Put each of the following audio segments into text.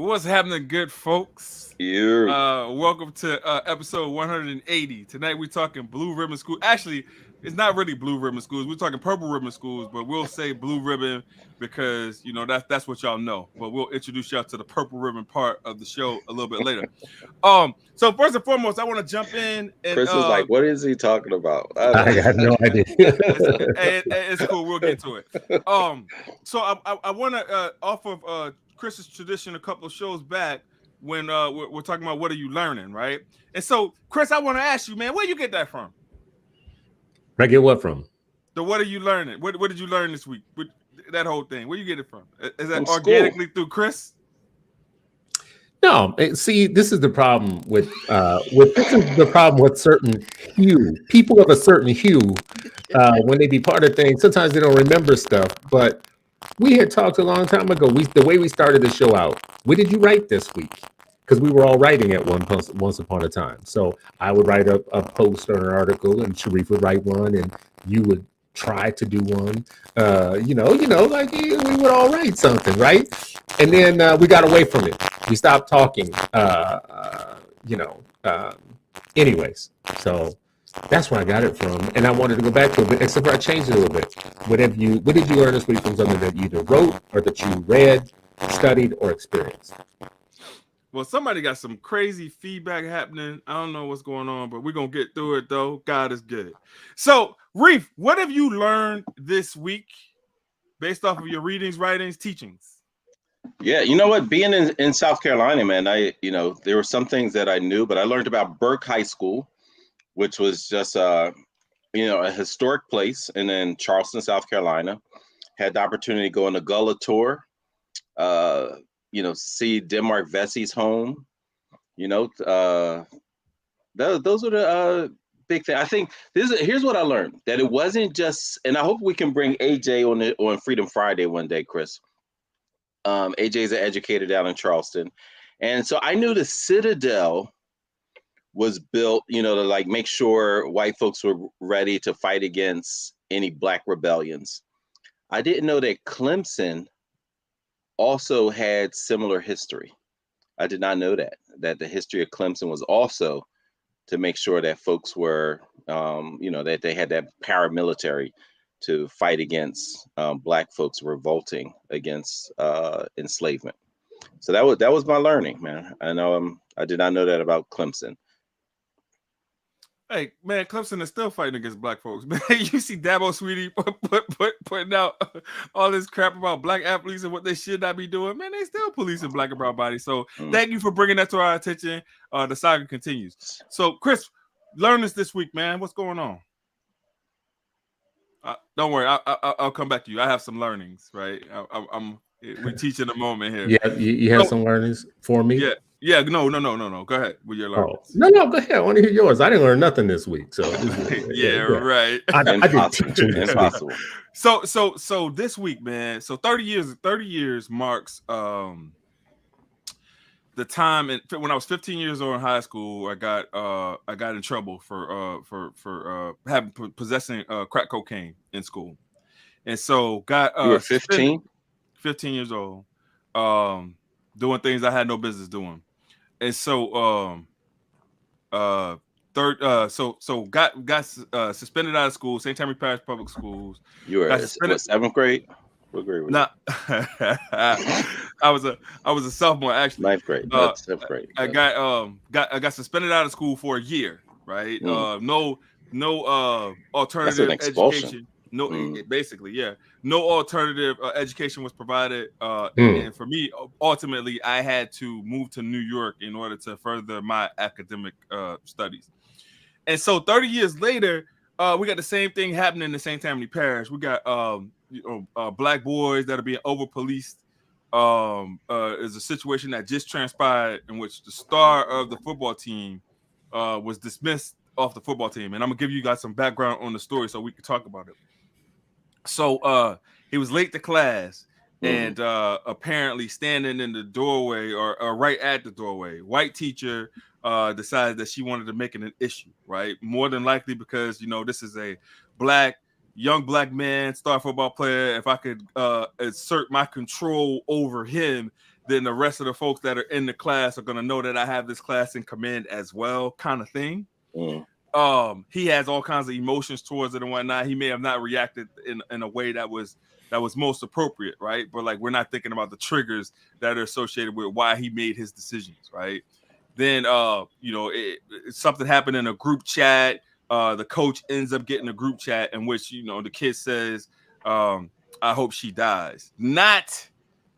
What's happening, good folks? You. Welcome to episode 180. Tonight we're talking Blue Ribbon School. Actually, it's not really Blue Ribbon Schools. We're talking Purple Ribbon Schools, but we'll say Blue Ribbon because that's what y'all know. But we'll introduce y'all to the Purple Ribbon part of the show a little bit later. So first and foremost, I want to jump in and Chris is like, what is he talking about? I got no idea. it's cool. We'll get to it. So I want to off of Chris's tradition a couple of shows back when we're talking about what are you learning, right? And so, Chris, I want to ask you, man, where you get that from? I get what from? The what are you learning? What did you learn this week? That whole thing. Where you get it from? Is that From organically through Chris? No, see, this is the problem with certain hue people of a certain hue. When they be part of things, sometimes they don't remember stuff. But we had talked a long time ago. The way we started the show out. What did you write this week? Because we were all writing at once upon a time. So I would write a post or an article, and Sharif would write one, and you would try to do one. Like we would all write something, right? And then we got away from it. We stopped talking. Anyways, so that's where I got it from, and I wanted to go back to it, but except for I changed it a little bit. What did you learn this week from something that you either wrote or that you read, studied, or experienced? Well, somebody got some crazy feedback happening. I don't know what's going on, but we're going to get through it, though. God is good. So, Reef, what have you learned this week based off of your readings, writings, teachings? Yeah, you know what? Being in South Carolina, man, there were some things that I knew, but I learned about Burke High School, which was just, a historic place. And then Charleston, South Carolina. Had the opportunity to go on a Gullah tour. See Denmark Vessie's home. Those are the big thing. I think here's what I learned, that it wasn't just, and I hope we can bring AJ on Freedom Friday one day, Chris. AJ is an educator down in Charleston, and so I knew the Citadel was built, to make sure white folks were ready to fight against any Black rebellions. I didn't know that Clemson also had similar history. I did not know that the history of Clemson was also to make sure that folks were, that they had that paramilitary to fight against Black folks revolting against enslavement. So that was my learning, man. I know I did not know that about Clemson. Hey, man, Clemson is still fighting against Black folks. Man, you see Dabo Sweetie putting out all this crap about Black athletes and what they should not be doing. Man, they still policing Black and brown bodies. So thank you for bringing that to our attention. The saga continues. So, Chris, learn this week, man. What's going on? Don't worry. I'll come back to you. I have some learnings, right? We teach in a moment here. Yeah, you have some learnings for me? Yeah. Yeah, no. Go ahead with your learnings. No, go ahead. I want to hear yours. I didn't learn nothing this week, so right. I did teaching this week. So this week, man. So 30 years marks the time. And when I was 15 years old in high school, I got in trouble for possessing crack cocaine in school, and so got you were 15 years old, doing things I had no business doing. And so, got suspended out of school. St. Tammany Parish Public Schools. You were seventh grade. What grade was nah, I was a sophomore actually. Ninth grade. Seventh grade. I got suspended out of school for a year. Right. No alternative education. No, basically, yeah. No alternative education was provided, and for me, ultimately, I had to move to New York in order to further my academic studies. And so, 30 years later, we got the same thing happening in St. Tammany Parish. We got Black boys that are being over policed. Is a situation that just transpired in which the star of the football team was dismissed off the football team, and I'm gonna give you guys some background on the story so we can talk about it. So he was late to class, and apparently standing in the doorway or right at the doorway, white teacher decided that she wanted to make it an issue, right? More than likely because, this is a young black man, star football player. If I could assert my control over him, then the rest of the folks that are in the class are going to know that I have this class in command as well, kind of thing. He has all kinds of emotions towards it and whatnot. He may have not reacted in a way that was most appropriate, right? But like, we're not thinking about the triggers that are associated with why he made his decisions, right? Then something happened in a group chat. The coach ends up getting a group chat in which the kid says, I hope she dies. Not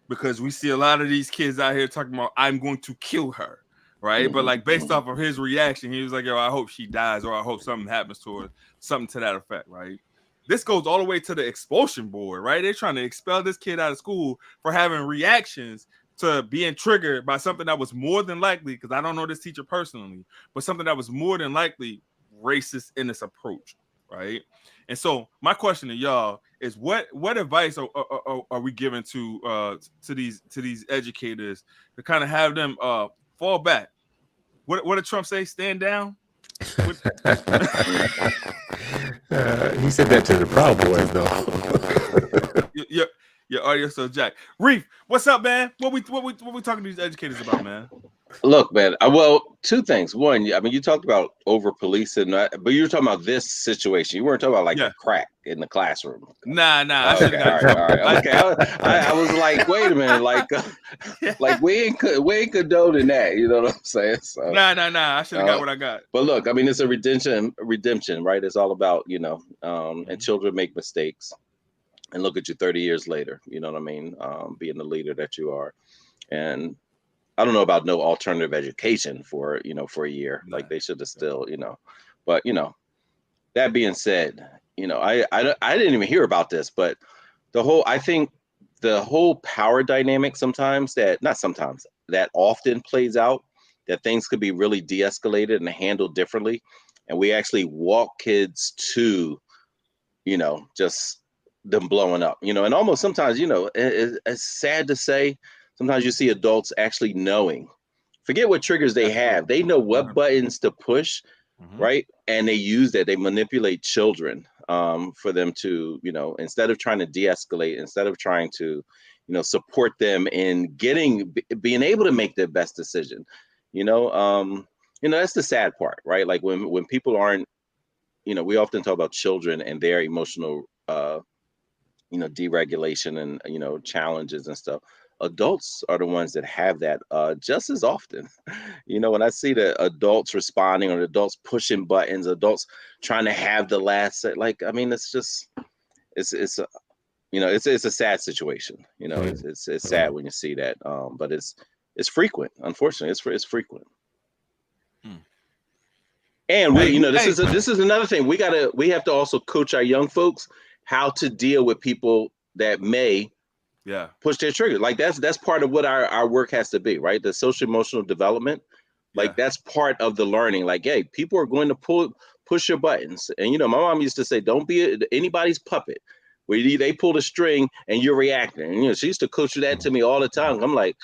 because we see a lot of these kids out here talking about, I'm going to kill her, right? But like, based off of his reaction, he was like, yo, I hope she dies, or I hope something happens to her, something to that effect, right? This goes all the way to the expulsion board, right? They're trying to expel this kid out of school for having reactions to being triggered by something that was more than likely, because I don't know this teacher personally, but something that was more than likely racist in its approach, right? And so my question to y'all is, what advice are we giving to these educators to kind of have them fall back? What did Trump say? Stand down? He said that to the Proud Boys, though. Your audio so jack. Reef, what's up, man? What we talking to these educators about, man? Look, man. Well, two things. One, I mean, you talked about over policing, but you were talking about this situation. You weren't talking about like a crack in the classroom. Nah. Okay, all right. Okay, I was like, wait a minute, like we ain't condoning that. You know what I'm saying? So, nah. I should have got what I got. But look, I mean, it's a redemption, right? It's all about and children make mistakes. And look at you 30 years later, you know what I mean? Being the leader that you are. And I don't know about no alternative education for a year. Like, they should have still, but that being said, I didn't even hear about this, but I think the whole power dynamic that often plays out, that things could be really de-escalated and handled differently. And we actually walk kids to, just them blowing up, and almost sometimes, it's sad to say, sometimes you see adults actually knowing, forget what triggers they have. They know what buttons to push, right? And they use that. They manipulate children for them to, instead of trying to de-escalate, instead of trying to, support them in being able to make their best decision. That's the sad part, right? Like when people aren't, we often talk about children and their emotional deregulation and challenges and stuff. Adults are the ones that have that just as often. When I see the adults responding, or the adults pushing buttons, adults trying to have the last say, like, I mean, it's a sad situation. It's sad when you see that, but it's frequent. Unfortunately, it's frequent. And this is another thing. We have to also coach our young folks how to deal with people that may push their trigger. Like that's part of what our work has to be, right? The social emotional development, like that's part of the learning. Like, hey, people are going to push your buttons. And my mom used to say, don't be anybody's puppet, where they pull the string and you're reacting. And she used to coach that to me all the time. I'm like,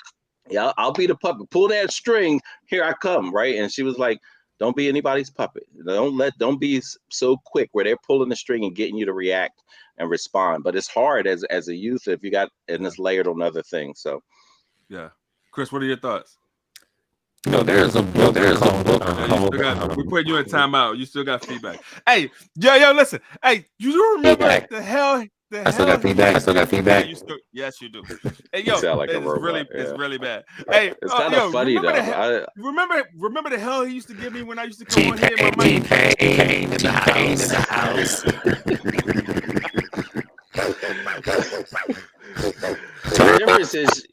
yeah, I'll be the puppet. Pull that string, here I come, right? And she was like, don't be anybody's puppet. Don't be so quick where they're pulling the string and getting you to react and respond. But it's hard as a youth if you got, and it's layered on other things. So, yeah, Chris, what are your thoughts? There's a book. We're putting you in timeout. You still got feedback. Hey, yo, listen. Hey, you remember feedback. the hell? I still got feedback. Yes, you do. Hey, yo, like it's really bad. Hey, it's kind of funny though. Remember the hell he used to give me when I used to come on here? T-Pain in the house. The difference is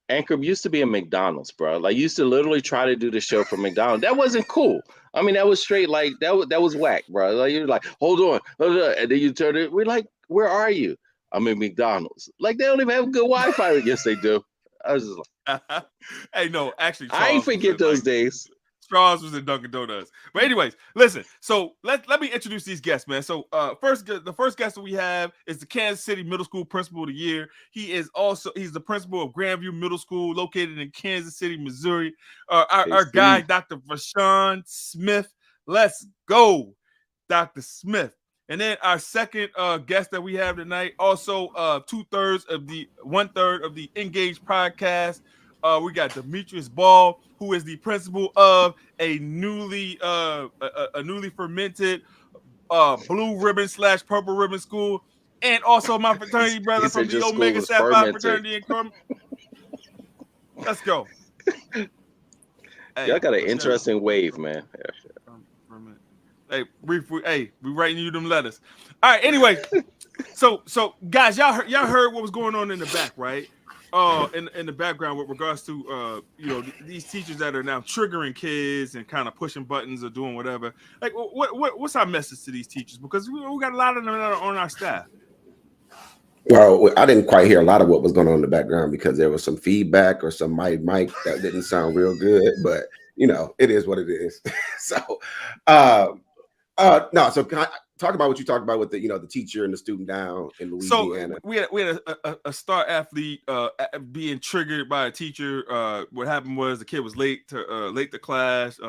Anchor used to be a McDonald's, bro. Like, used to literally try to do the show from McDonald's. That wasn't cool. I mean, that was straight like that was whack, bro. Like, you're like, hold on, and then you turn it. We're like, where are you? I'm in McDonald's. Like, they don't even have good Wi-Fi. Yes, they do. I was just like, hey, no, actually, I ain't forget those days. Charles was in Dunkin' Donuts. But anyways, listen. So let me introduce these guests, man. So the first guest that we have is the Kansas City Middle School Principal of the Year. He's the principal of Grandview Middle School, located in Kansas City, Missouri. Our guy, Dr. VaShawn Smith. Let's go, Dr. Smith. And then our second guest that we have tonight, also 1/3 of the Engage podcast. We got Demetrius Ball, who is the principal of a newly fermented blue ribbon / purple ribbon school, and also my fraternity brother from the Omega Sapphire fraternity in Crum. Let's go. Hey, y'all got an interesting wave, man. Hey, we writing you them letters. All right. Anyway, so guys, y'all heard what was going on in the back, right? In the background with regards to these teachers that are now triggering kids and kind of pushing buttons or doing whatever. Like, what's our message to these teachers? Because we got a lot of them that are on our staff. Well, I didn't quite hear a lot of what was going on in the background because there was some feedback or some mic that didn't sound real good, but it is what it is. So, no. So talk about what you talked about with the teacher and the student down in Louisiana. So we had a star athlete being triggered by a teacher. What happened was the kid was late to class.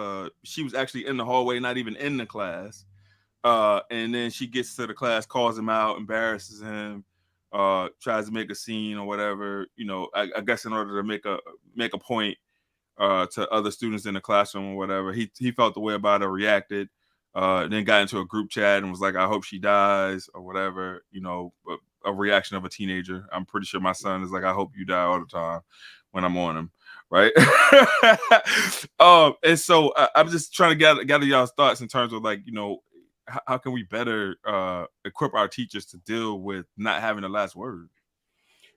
She was actually in the hallway, not even in the class. And then she gets to the class, calls him out, embarrasses him. Tries to make a scene or whatever, I guess in order to make a point to other students in the classroom or whatever. He felt the way about it, reacted, then got into a group chat and was like, I hope she dies or whatever, a reaction of a teenager. I'm pretty sure my son is like, I hope you die all the time when I'm on him, right? And so I'm just trying to gather y'all's thoughts in terms of like, how can we better equip our teachers to deal with not having the last word?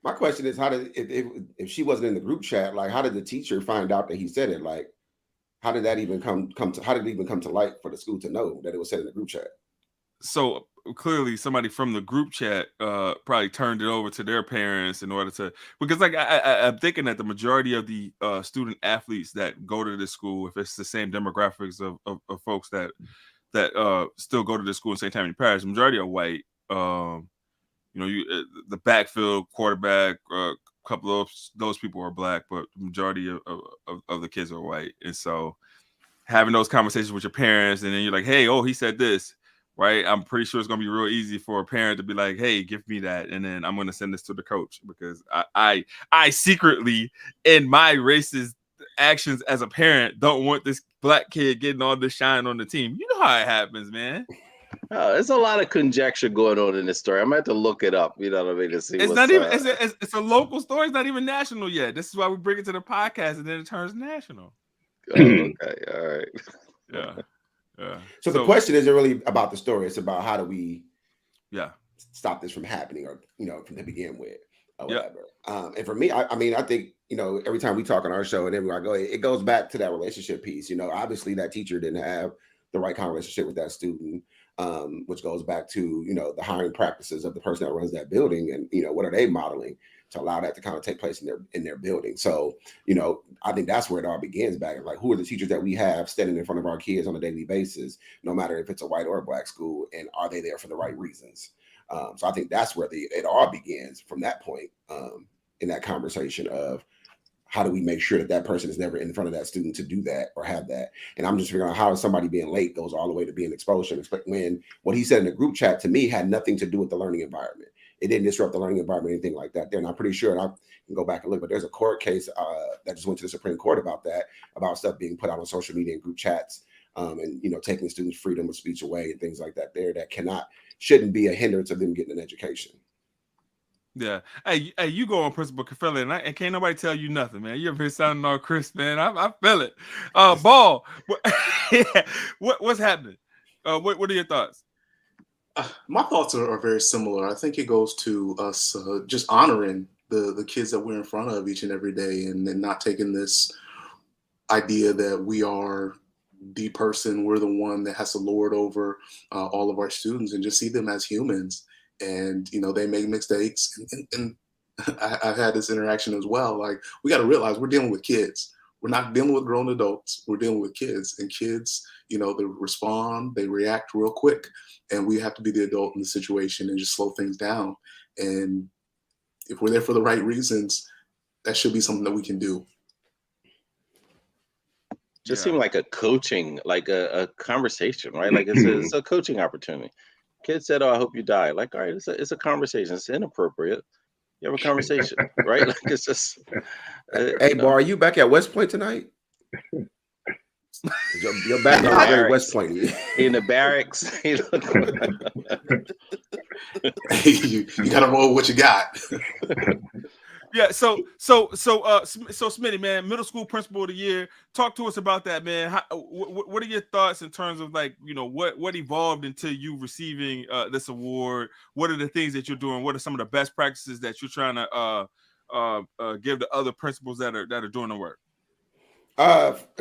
My question is, how did if she wasn't in the group chat, like how did the teacher find out that he said it? Like, how did that even come to light for the school to know that it was said in the group chat? So clearly somebody from the group chat probably turned it over to their parents in order to, because like I'm thinking that the majority of the student athletes that go to this school, if it's the same demographics of folks that still go to this school in St. Tammany Parish, the majority are white. The backfield quarterback, a couple of those people are black, but the majority of the kids are white. And so having those conversations with your parents, and then you're like, hey, he said this, right? I'm pretty sure it's going to be real easy for a parent to be like, hey, give me that. And then I'm going to send this to the coach because I secretly, in my racist actions as a parent, don't want this black kid getting all this shine on the team. You know how it happens, man. There's a lot of conjecture going on in this story. I'm going to have to look it up. You know what I mean? To see it's not even. It's a local story. It's not even national yet. This is why we bring it to the podcast, and then it turns national. Oh, okay, all right. Yeah. So the question isn't really about the story. It's about how do we, stop this from happening, or from to begin with, or whatever. And for me, I think every time we talk on our show and everywhere I go, it goes back to that relationship piece. Obviously that teacher didn't have the right kind of relationship with that student, which goes back to the hiring practices of the person that runs that building, and what are they modeling to allow that to kind of take place in their building. So I think that's where it all begins back. Like, who are the teachers that we have standing in front of our kids on a daily basis, no matter if it's a white or a black school, and are they there for the right reasons? So I think that's where it all begins from that point, in that conversation of how do we make sure that person is never in front of that student to do that or have that. And I'm just figuring out how somebody being late goes all the way to being expulsion, when what he said in the group chat to me had nothing to do with the learning environment. It didn't disrupt the learning environment, anything like that there. And I'm pretty sure, and I can go back and look, but there's a court case that just went to the Supreme Court about that, about stuff being put out on social media and group chats, and taking students' freedom of speech away and things like that there that shouldn't be a hindrance of them getting an education. Yeah. Hey, you go on Principal Caffelli, and can't nobody tell you nothing, man. You ever been sounding all crisp, man? I feel it. Ball, what's happening? What are your thoughts? My thoughts are very similar. I think it goes to us just honoring the kids that we're in front of each and every day, and not taking this idea that we are the person, we're the one that has to lord over all of our students, and just see them as humans. And they make mistakes, and I've had this interaction as well. Like, we got to realize we're dealing with kids. We're not dealing with grown adults. We're dealing with kids, and kids, they respond, they react real quick, and we have to be the adult in the situation and just slow things down. And if we're there for the right reasons, that should be something that we can do. Just seem like a coaching, like a conversation, right? Like it's a coaching opportunity. Kid said, "Oh, I hope you die." Like, all right, it's a conversation. It's inappropriate. You have a conversation, right? Like, it's just. Hey, Bar, are you back at West Point tonight? Your background is very West Point. In the barracks. You got to roll what you got. Yeah, so Smitty, man, middle school principal of the year. Talk to us about that, man. What are your thoughts in terms of, like, you know, what evolved into you receiving this award? What are the things that you're doing? What are some of the best practices that you're trying to give to other principals that are doing the work?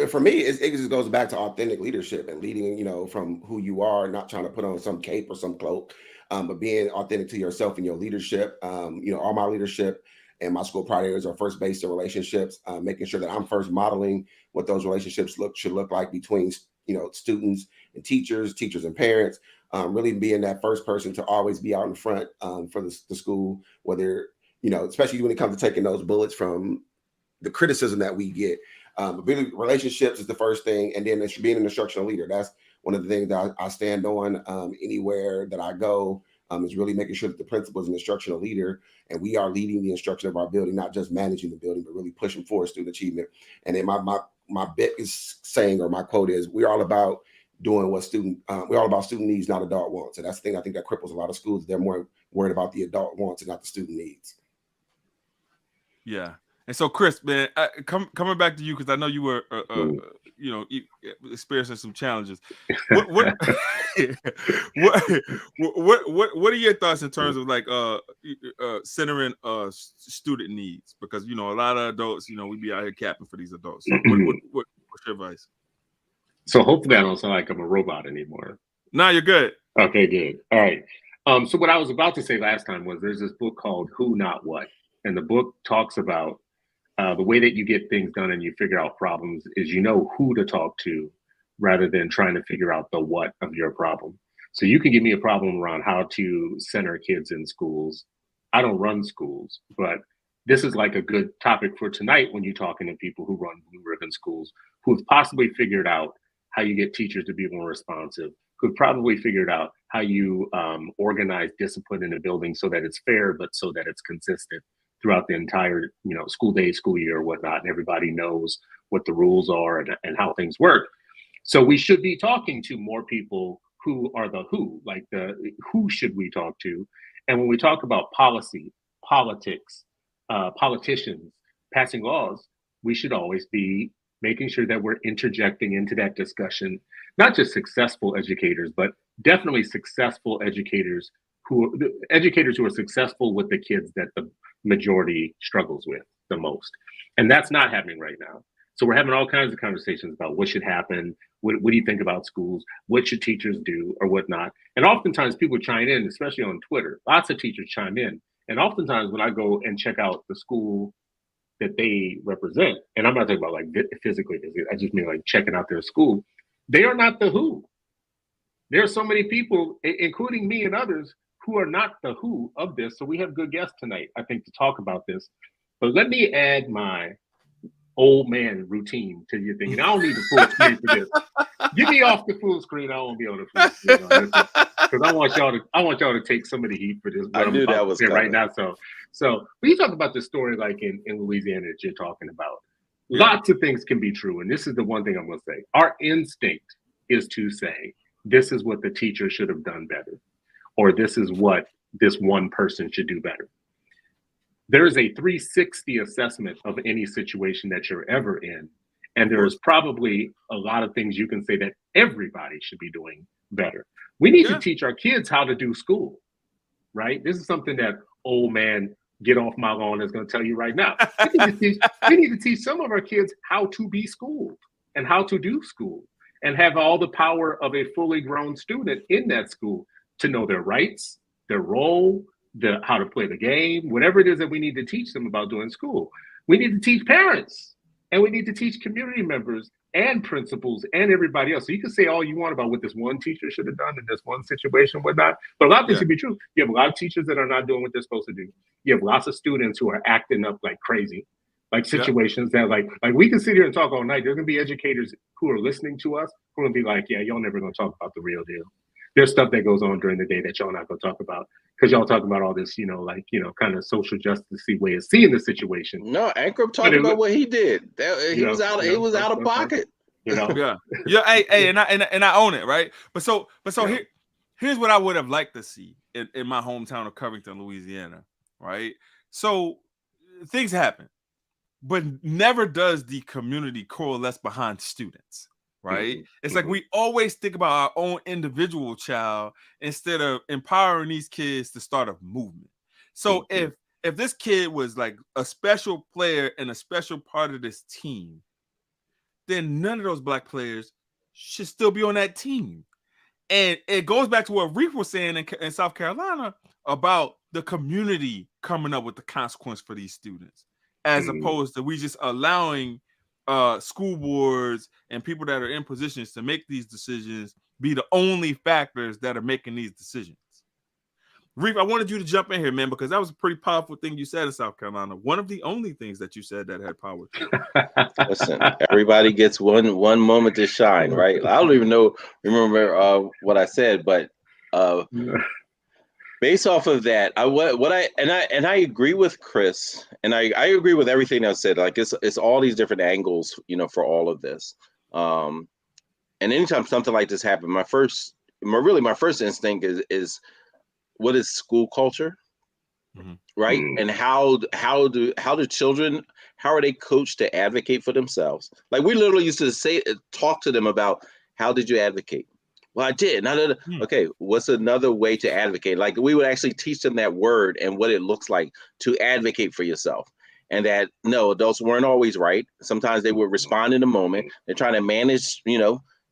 For me, it just goes back to authentic leadership and leading, you know, from who you are, not trying to put on some cape or some cloak, but being authentic to yourself and your leadership. You know, all my leadership and my school priorities are first based on relationships, making sure that I'm first modeling what those relationships should look like between, you know, students and teachers and parents. Really being that first person to always be out in front for the school, whether, you know, especially when it comes to taking those bullets from the criticism that we get. But really, relationships is the first thing, and then it's being an instructional leader. That's one of the things that I stand on anywhere that I go. Is really making sure that the principal is an instructional leader, and we are leading the instruction of our building, not just managing the building, but really pushing forward student achievement. And then my biggest saying, or my quote is, we're all about doing what we're all about student needs, not adult wants. And that's the thing I think that cripples a lot of schools. They're more worried about the adult wants and not the student needs. Yeah. And so, Chris, man, coming back to you, because I know you were, you know, experiencing some challenges. What are your thoughts in terms of, like, centering student needs? Because, you know, a lot of adults, you know, we be out here capping for these adults. So what's your advice? So hopefully I don't sound like I'm a robot anymore. No, you're good. Okay, good. All right. So what I was about to say last time was there's this book called Who, Not What. And the book talks about the way that you get things done and you figure out problems is you know who to talk to rather than trying to figure out the what of your problem. So you can give me a problem around how to center kids in schools. I don't run schools, but this is like a good topic for tonight when you're talking to people who run Blue Ribbon schools, who have possibly figured out how you get teachers to be more responsive, who've probably figured out how you organize discipline in a building so that it's fair, but so that it's consistent throughout the entire, you know, school day, school year, or whatnot, and everybody knows what the rules are and how things work. So we should be talking to more people who are the who, like who should we talk to? And when we talk about policy, politics, politicians, passing laws, we should always be making sure that we're interjecting into that discussion, not just successful educators, but definitely successful educators who are successful with the kids that the majority struggles with the most. And that's not happening right now. So we're having all kinds of conversations about what should happen. What do you think about schools? What should teachers do or whatnot? And oftentimes people chime in, especially on Twitter. Lots of teachers chime in. And oftentimes when I go and check out the school that they represent, and I'm not talking about like physically, I just mean like checking out their school, they are not the who. There are so many people, including me and others, who are not the who of this. So we have good guests tonight, I think, to talk about this. But let me add my old man routine to your thing. And I don't need the full screen for this. Get me off the full screen. I don't be on the full screen because I want y'all to take some of the heat for this. I knew that was right now. So when you talk about the story like in Louisiana that you're talking about, lots of things can be true. And this is the one thing I'm going to say. Our instinct is to say, this is what the teacher should have done better, or this is what this one person should do better. There is a 360 assessment of any situation that you're ever in. And there is probably a lot of things you can say that everybody should be doing better. We need to teach our kids how to do school, right? This is something that old man get off my lawn is going to tell you right now. We need to teach some of our kids how to be schooled and how to do school and have all the power of a fully grown student in that school to know their rights, their role, how to play the game, whatever it is that we need to teach them about doing school. We need to teach parents, and we need to teach community members and principals and everybody else. So you can say all you want about what this one teacher should have done in this one situation, whatnot, but a lot of things should be true. You have a lot of teachers that are not doing what they're supposed to do. You have lots of students who are acting up like crazy, like situations that like we can sit here and talk all night. There's gonna be educators who are listening to us who are gonna be like, yeah, y'all never gonna talk about the real deal. there's stuff that goes on during the day that y'all not gonna talk about because y'all talk about all this, kind of social justice way of seeing the situation. No, Ankrum talked about what he did. He was out of pocket. Yeah. Hey, and I own it, right? But here's what I would have liked to see in my hometown of Covington, Louisiana, right? So things happen, but never does the community coalesce behind students, right? It's like we always think about our own individual child instead of empowering these kids to start a movement. So if this kid was like a special player and a special part of this team, then none of those black players should still be on that team. And it goes back to what Reef was saying in South Carolina about the community coming up with the consequence for these students, as opposed to we just allowing school boards and people that are in positions to make these decisions be the only factors that are making these decisions. Reef, I wanted you to jump in here, man, because that was a pretty powerful thing you said in South Carolina. One of the only things that you said that had power. Listen, everybody gets one moment to shine, right? I don't even remember what I said, but based off of that, I agree with Chris, and I agree with everything I said. Like it's all these different angles, for all of this. And anytime something like this happens, my first instinct is what is school culture, right? And how do children, how are they coached to advocate for themselves? Like we literally used to talk to them about, how did you advocate? Well, I did. Okay, what's another way to advocate? Like we would actually teach them that word and what it looks like to advocate for yourself. And that no, adults weren't always right. Sometimes they would respond in the moment. They're trying to manage,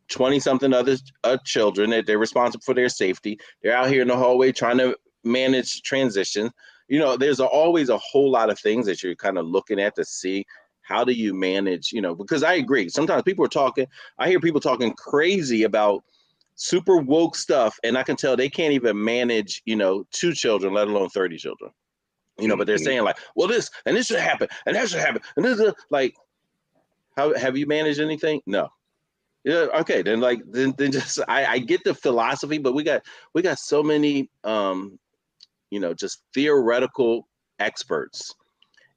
20-something other children that they're responsible for their safety. They're out here in the hallway trying to manage transition. There's always a whole lot of things that you're kind of looking at to see how do you manage, because I agree. Sometimes I hear people talking crazy about super woke stuff, and I can tell they can't even manage, 2 children, let alone 30 children. But they're saying like, well, this should happen, and that should happen, and this is like, how have you managed anything? No. Yeah, okay, then just I get the philosophy, but we got so many just theoretical experts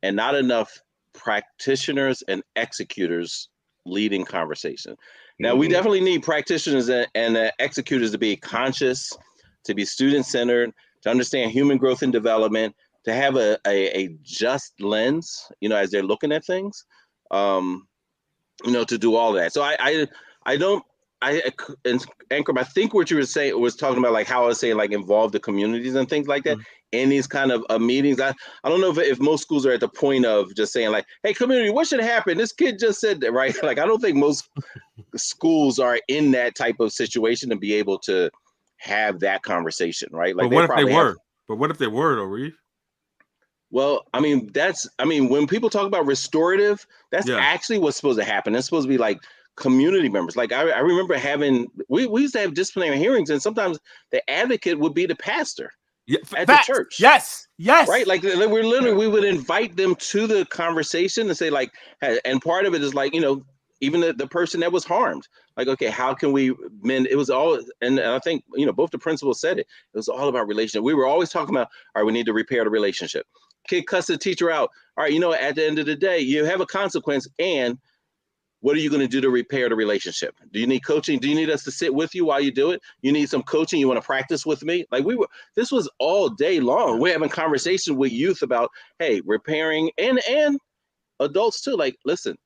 and not enough practitioners and executors leading conversation. Now we definitely need practitioners and executors to be conscious, to be student-centered, to understand human growth and development, to have a just lens, as they're looking at things, to do all of that. So Ankrum, I think what you were saying was talking about like how I was saying like involve the communities and things like that in these kind of meetings. I don't know if most schools are at the point of just saying like, hey, community, what should happen? This kid just said that, right? Like, I don't think most schools are in that type of situation to be able to have that conversation, right? Like, but what if they were? But what if they were, though, Reef? Well, when people talk about restorative, that's actually what's supposed to happen. It's supposed to be like community members. Like I remember we used to have disciplinary hearings, and sometimes the advocate would be the pastor at the church. Yes. Right. Like we would invite them to the conversation and say like, hey, and part of it is like, even the person that was harmed, like, okay, how can we mend? It was all, and I think, both the principals said it was all about relationship. We were always talking about, all right, we need to repair the relationship. Kid cuss the teacher out. All right, at the end of the day, you have a consequence, and what are you going to do to repair the relationship? Do you need coaching? Do you need us to sit with you while you do it? You need some coaching? You want to practice with me? Like this was all day long. We're having conversations with youth about, hey, repairing and adults too. Like, listen,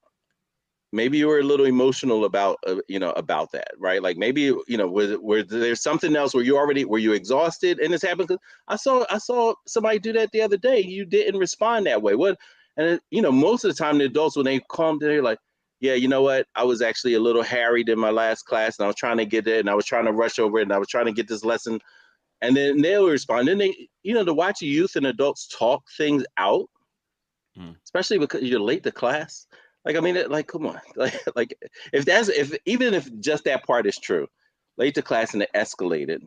maybe you were a little emotional about, about that, right? Like maybe, where there's something else were you exhausted and this happened? I saw somebody do that the other day. You didn't respond that way. What? And most of the time the adults, when they calm down, they're like, yeah, you know what? I was actually a little harried in my last class, and I was trying to get it, and I was trying to rush over it, and I was trying to get this lesson. And then they'll respond. Then they, to watch youth and adults talk things out, especially because you're late to class. Like, I mean, come on. Like even if just that part is true, late to class and it escalated,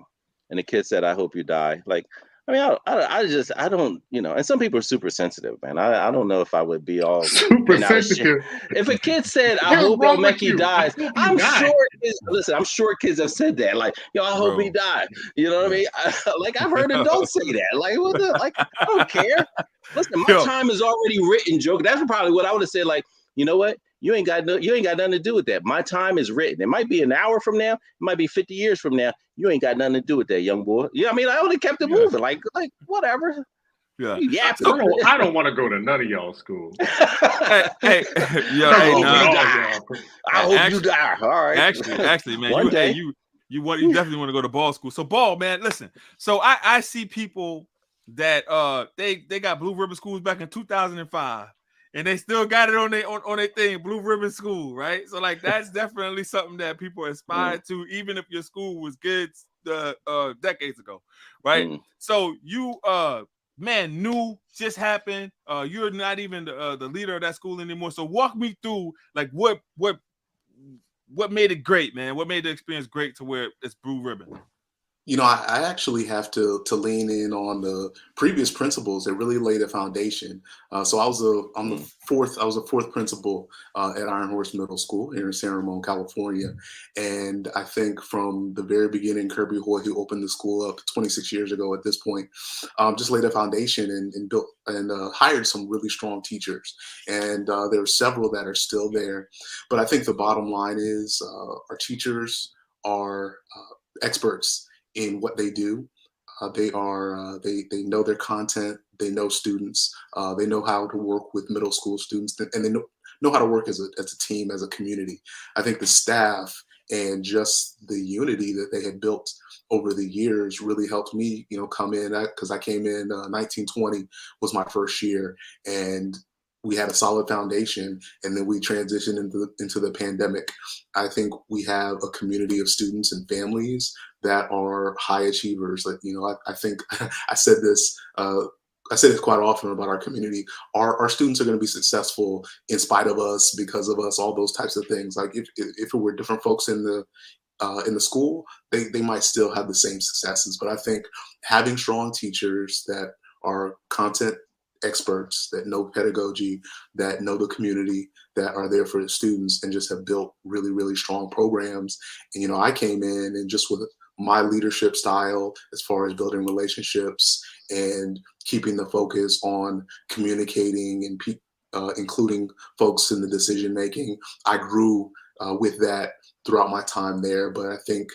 and the kid said, "I hope you die." Like, I mean, I don't, you know, and some people are super sensitive, man. I don't know if I would be all super sensitive. If a kid said, I hope Meki dies, I'm sure kids, listen, I'm sure kids have said that. Like, yo, I hope he died. You know what I mean? Like, I've heard adults say that. Like, what the, like, I don't care. Listen, my time is already written, joke. That's probably what I would have said. Like, you know what? You ain't got nothing to do with that. My time is written. It might be an hour from now. It might be 50 years from now. You ain't got nothing to do with that, young boy. Yeah, I mean, I only kept it moving. Like whatever. Yeah. I don't want to go to none of y'all schools. I hope you die. All right. Actually, man, One day. you definitely want to go to Ball school. So Ball, man, listen. So I see people that they got blue ribbon schools back in 2005. And they still got it on their thing, blue ribbon school, right? So like that's definitely something that people aspire to, even if your school was good decades ago, right? So you man, new just happened. You're not even the leader of that school anymore. So walk me through like what made it great, man? What made the experience great to where it's blue ribbon? You know, I actually have to lean in on the previous principals that really laid a foundation. So I was a fourth principal at Iron Horse Middle School here in San Ramon, California. And I think from the very beginning, Kirby Hoy, who opened the school up 26 years ago at this point, just laid a foundation and built and hired some really strong teachers. And there are several that are still there. But I think the bottom line is our teachers are experts in what they do. They know their content, they know students, they know how to work with middle school students, and they know how to work as a team, as a community. I think the staff and just the unity that they had built over the years really helped me, you know, come in, because I came in 1920 was my first year, and we had a solid foundation, and then we transitioned into the pandemic. I think we have a community of students and families that are high achievers. Like, you know, I think I said this quite often about our community. Our students are going to be successful in spite of us, because of us, all those types of things. Like if it were different folks in the school, they might still have the same successes. But I think having strong teachers that are content experts, that know pedagogy, that know the community, that are there for the students, and just have built really, really strong programs. And, you know, I came in and just with my leadership style, as far as building relationships and keeping the focus on communicating and including folks in the decision making, I grew with that throughout my time there. But I think,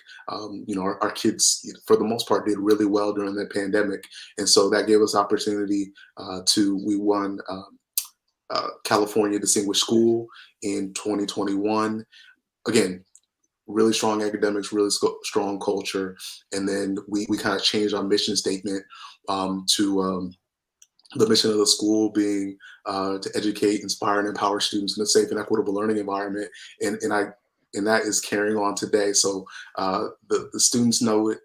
you know, our kids, for the most part, did really well during the pandemic. And so that gave us opportunity we won California Distinguished School in 2021. Again, really strong academics, really strong culture. And then we kind of changed our mission statement to the mission of the school being to educate, inspire, and empower students in a safe and equitable learning environment. And that is carrying on today. So the students know it,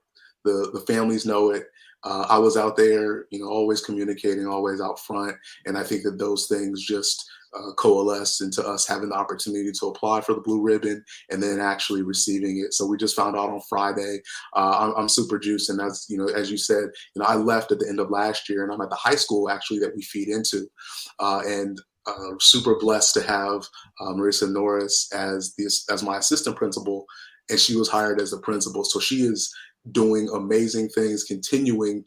the families know it. I was out there, you know, always communicating, always out front. And I think that those things just coalesced into us having the opportunity to apply for the blue ribbon and then actually receiving it. So we just found out on Friday. I'm super juiced. And that's, you know, as you said, you know, I left at the end of last year, and I'm at the high school actually that we feed into. And super blessed to have Marissa Norris as my assistant principal, and she was hired as the principal. So she is doing amazing things, continuing.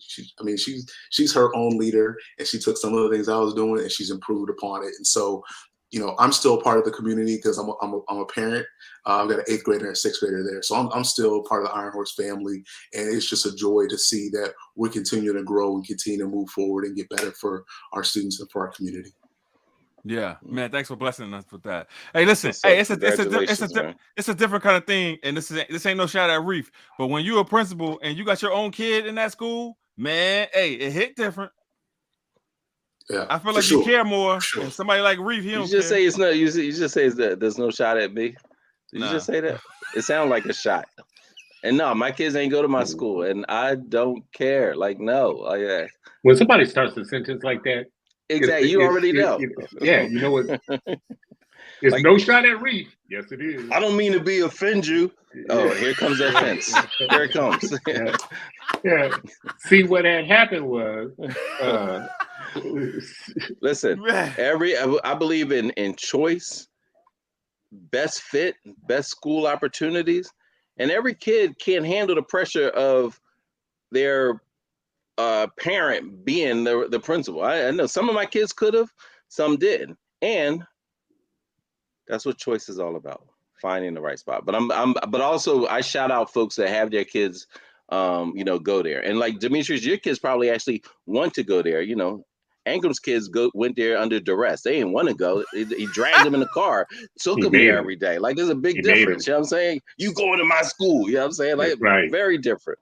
She's her own leader, and she took some of the things I was doing and she's improved upon it. And so, you know, I'm still part of the community because I'm a parent. I've got an 8th grader and a 6th grader there. So I'm still part of the Iron Horse family. And it's just a joy to see that we're continuing to grow and continue to move forward and get better for our students and for our community. Yeah, man. Thanks for blessing us with that. Hey, listen. Hey, it's a different kind of thing, and this ain't no shot at Reef. But when you're a principal and you got your own kid in that school, man, hey, it hit different. Yeah, I feel like you care more. And somebody like Reef, he don't care. Say it's no. You just say that there's no shot at me. Did you just say that? It sounded like a shot. And no, my kids ain't go to my school, and I don't care. Like, no. When somebody starts a sentence like that. Exactly. You already know. Yeah, you know what? It's like, no shot at Reef. Yes, it is. I don't mean to offend you. Oh, here comes the offense. Here it comes. Yeah. See, what had happened was, listen, I believe in choice, best fit, best school opportunities, and every kid can't handle the pressure of their parent being the principal. I know some of my kids could have, some did, and that's what choice is all about, finding the right spot. But also I shout out folks that have their kids, go there. And like Demetrius, your kids probably actually want to go there. Angram's kids went there under duress. They didn't want to go. He dragged them in the car, took them there every day. Like there's a big difference. You know what I'm saying? You going to my school. You know what I'm saying? Like very different.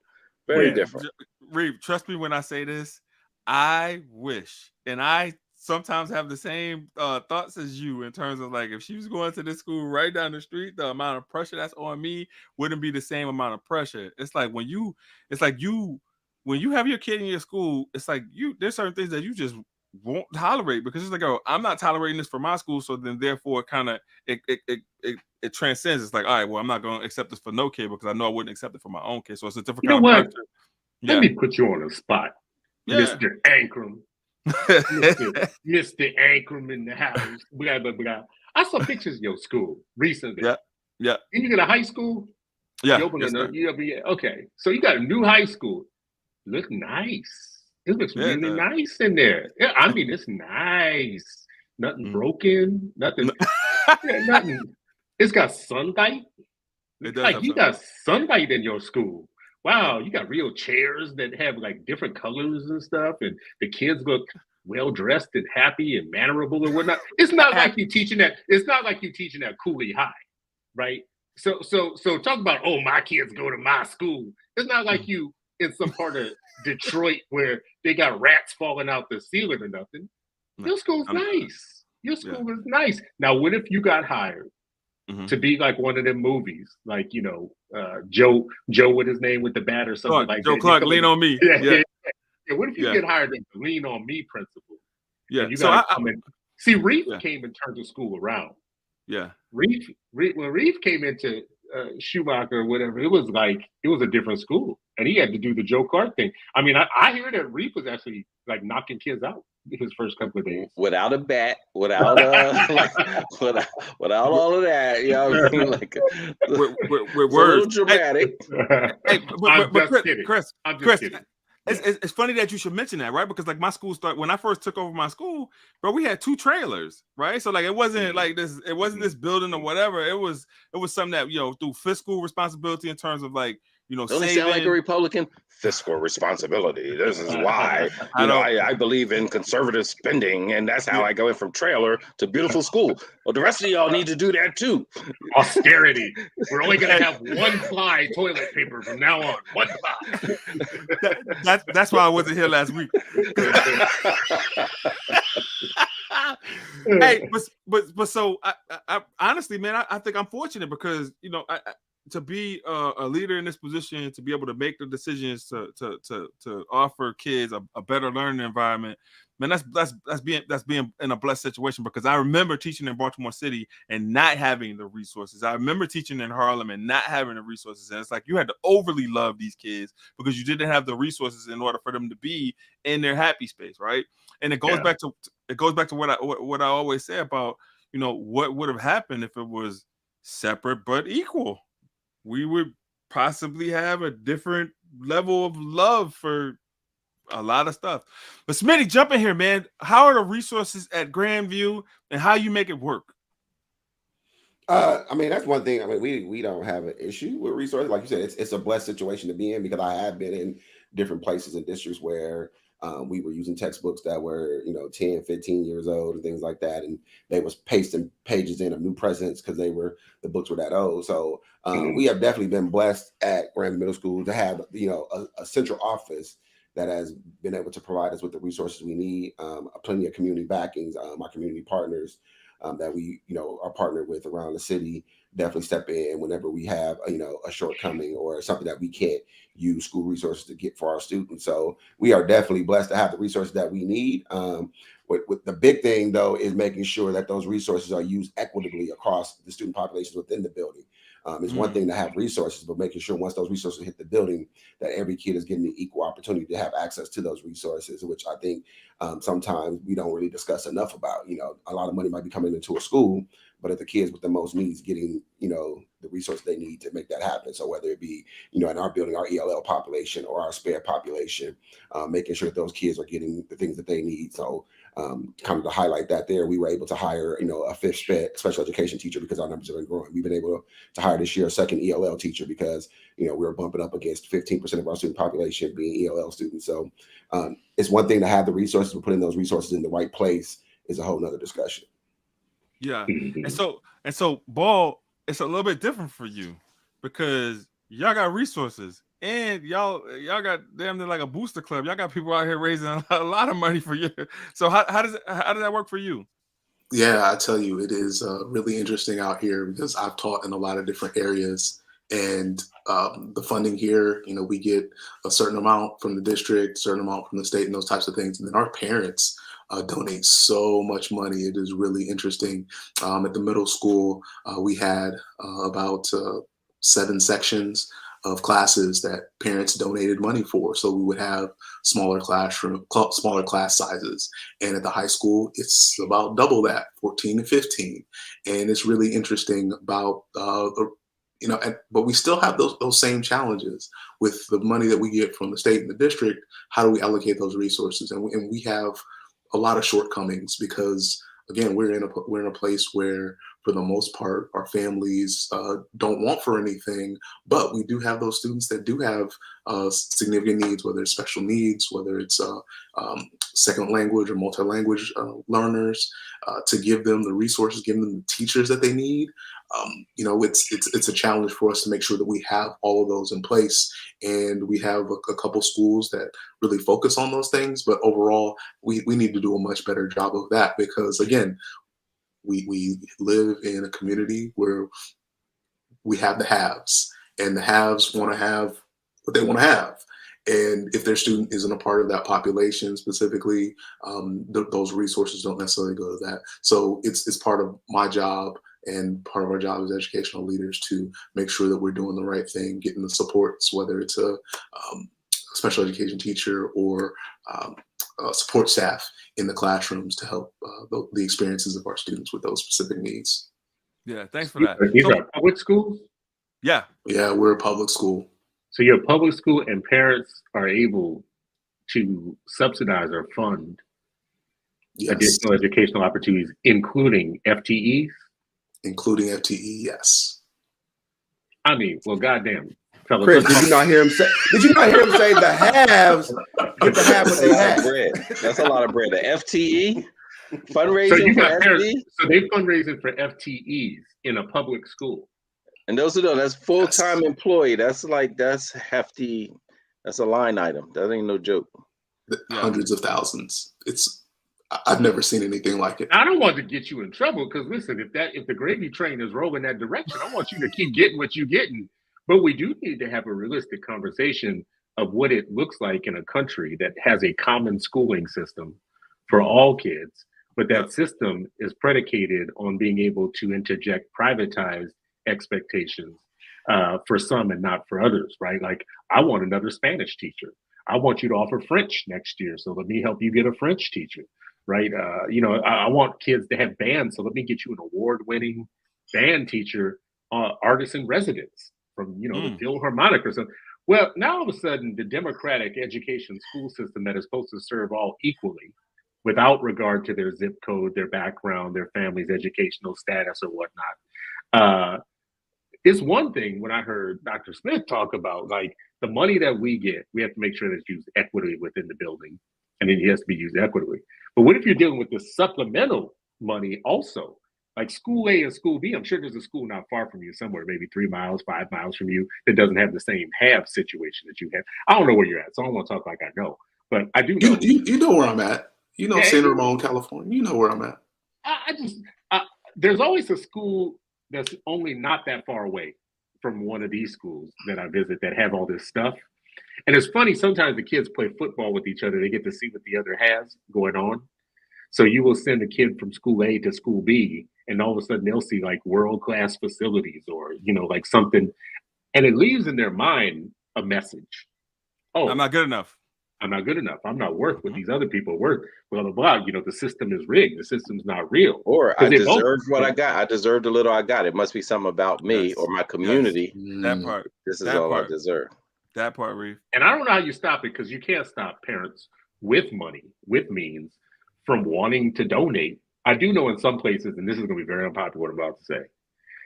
Very different. Reeve, trust me when I say this. I wish, and I sometimes have the same thoughts as you in terms of like if she was going to this school right down the street, the amount of pressure that's on me wouldn't be the same amount of pressure. It's like when you have your kid in your school, it's like there's certain things that you just won't tolerate because it's like, oh, I'm not tolerating this for my school, so then therefore kind of it transcends. It's like, all right, well, I'm not going to accept this for no kid because I know I wouldn't accept it for my own kid. So it's a different kind of pressure. Let me put you on the spot, Mr. Ankrum. Mr. Ankrum in the house. Blah, blah, blah. I saw pictures of your school recently. Yeah. And you get a high school? Yeah. Okay. So you got a new high school. Look nice. It looks really nice in there. Yeah, I mean, it's nice. Nothing broken. Nothing. Nothing. It's got sunlight. You got sunlight in your school. Wow, you got real chairs that have like different colors and stuff, and the kids look well dressed and happy and mannerable and whatnot. It's not like you teaching that. It's not like you teaching at Cooley High, right? So talk about my kids go to my school. It's not like you in some part of Detroit where they got rats falling out the ceiling or nothing. Your school's nice. Your school is nice. Now, what if you got hired to be like one of them movies, like Joe, what his name with the bat or something like Joe that. Clark, lean on me. Yeah. What if you get hired as the lean on me principal? Yeah. You gotta come in. See, Reef came and turned the school around. Yeah. When Reef came into Schumacher or whatever, it was a different school, and he had to do the Joe Clark thing. I mean, I hear that Reef was actually like knocking kids out his first couple of days without a bat, without without all of that. You know what I mean? Like with words, dramatic. Chris, it's funny that you should mention that, right? Because like my school when I first took over my school, bro, we had 2 trailers, right? So like it wasn't like this, it wasn't this building or whatever. It was something that through fiscal responsibility in terms of like don't sound like a Republican. Fiscal responsibility. This is why I believe in conservative spending, and that's how I go in from trailer to beautiful school. Well, the rest of y'all need to do that too. Austerity. We're only gonna have 1 ply toilet paper from now on. 1 ply. That's why I wasn't here last week. Hey, but so I honestly, man, I think I'm fortunate because to be a leader in this position, to be able to make the decisions to offer kids a better learning environment, man, that's being in a blessed situation. Because I remember teaching in Baltimore City and not having the resources. I remember teaching in Harlem and not having the resources. And it's like you had to overly love these kids because you didn't have the resources in order for them to be in their happy space, right? And it goes back to what I always say about what would have happened if it was separate but equal. We would possibly have a different level of love for a lot of stuff. But Smitty, jump in here, man. How are the resources at Grandview and how you make it work? I mean, that's one thing. I mean, we don't have an issue with resources. Like you said, it's a blessed situation to be in because I have been in different places and districts where we were using textbooks that were 10, 15 years old and things like that, and they was pasting pages in of new presidents because the books were that old. So we have definitely been blessed at Grandview Middle School to have a central office that has been able to provide us with the resources we need, plenty of community backings, our community partners that we are partnered with around the city definitely step in whenever we have a shortcoming or something that we can't use school resources to get for our students. So we are definitely blessed to have the resources that we need. With the big thing though is making sure that those resources are used equitably across the student populations within the building. It's one thing to have resources, but making sure once those resources hit the building, that every kid is getting the equal opportunity to have access to those resources, which I think sometimes we don't really discuss enough about. A lot of money might be coming into a school, but if the kids with the most needs getting, the resources they need to make that happen. So whether it be, in our building, our ELL population or our spare population, making sure that those kids are getting the things that they need. So kind of to highlight that there, we were able to hire, a fifth special education teacher because our numbers have been growing. We've been able to hire this year a second ELL teacher because, we were bumping up against 15% of our student population being ELL students. So it's one thing to have the resources, but putting those resources in the right place is a whole nother discussion. Yeah. And so Ball, it's a little bit different for you because y'all got resources and y'all got damn near like a booster club. Y'all got people out here raising a lot of money for you. So how does that work for you? Yeah, I tell you, it is really interesting out here because I've taught in a lot of different areas, and the funding here, we get a certain amount from the district, a certain amount from the state, and those types of things. And then our parents donate so much money. It is really interesting. At the middle school, we had about 7 sections of classes that parents donated money for. So we would have smaller class sizes. And at the high school, it's about double that, 14 to 15. And it's really interesting about, but we still have those same challenges with the money that we get from the state and the district. How do we allocate those resources? And we have a lot of shortcomings because, again, we're in a place where, for the most part, our families don't want for anything, but we do have those students that do have significant needs, whether it's special needs, whether it's second language or multi-language learners, to give them the resources, give them the teachers that they need. It's a challenge for us to make sure that we have all of those in place, and we have a couple schools that really focus on those things. But overall, we need to do a much better job of that because, again, we live in a community where we have the haves, and the haves want to have what they want to have. And if their student isn't a part of that population specifically, those resources don't necessarily go to that. So it's part of my job and part of our job as educational leaders to make sure that we're doing the right thing, getting the supports, whether it's a special education teacher or support staff in the classrooms to help the experiences of our students with those specific needs. Yeah, thanks for that. These are public schools? Yeah, we're a public school. So you're a public school and parents are able to subsidize or fund additional educational opportunities, including FTEs? Including FTE, yes. I mean, well, goddamn. Chris, did you not hear him say the haves get to have what they have? That's a lot of bread. The FTE fundraising for FTE? So they're fundraising for FTEs in a public school. And those that's full-time employee. That's hefty. That's a line item. That ain't no joke. Hundreds of thousands. I've never seen anything like it. I don't want to get you in trouble because listen, if the gravy train is rolling that direction, I want you to keep getting what you're getting. But we do need to have a realistic conversation of what it looks like in a country that has a common schooling system for all kids, but that system is predicated on being able to interject privatized expectations for some and not for others, right? Like, I want another Spanish teacher. I want you to offer French next year, so let me help you get a French teacher, right? I want kids to have bands, so let me get you an award-winning band teacher, artist in residence from, the Philharmonic or something. Well, now all of a sudden, the democratic education school system that is supposed to serve all equally, without regard to their zip code, their background, their family's educational status or whatnot, it's one thing when I heard Dr. Smith talk about, like, the money that we get, we have to make sure that it's used equitably within the building, and then it has to be used equitably. But what if you're dealing with the supplemental money also? Like school A and school B, I'm sure there's a school not far from you somewhere, maybe 3 miles, 5 miles from you, that doesn't have the same have situation that you have. I don't know where you're at, so I don't want to talk like I know, but I do know. You know where I'm at. San Ramon, California. You know where I'm at. There's always a school that's only not that far away from one of these schools that I visit that have all this stuff. And it's funny, sometimes the kids play football with each other. They get to see what the other has going on. So you will send a kid from school A to school B, and all of a sudden they'll see like world-class facilities or, like something. And it leaves in their mind a message. Oh, I'm not good enough. I'm not good enough. I'm not worth what these other people are worth. Blah, blah, blah. The system is rigged. The system's not real. Or I deserved what I got. I deserved the little I got. It must be something about me or my community. Yes. That part. This is all I deserve. That part, Reeve. And I don't know how you stop it, because you can't stop parents with money, with means, from wanting to donate. I do know in some places, and this is going to be very unpopular what I'm about to say,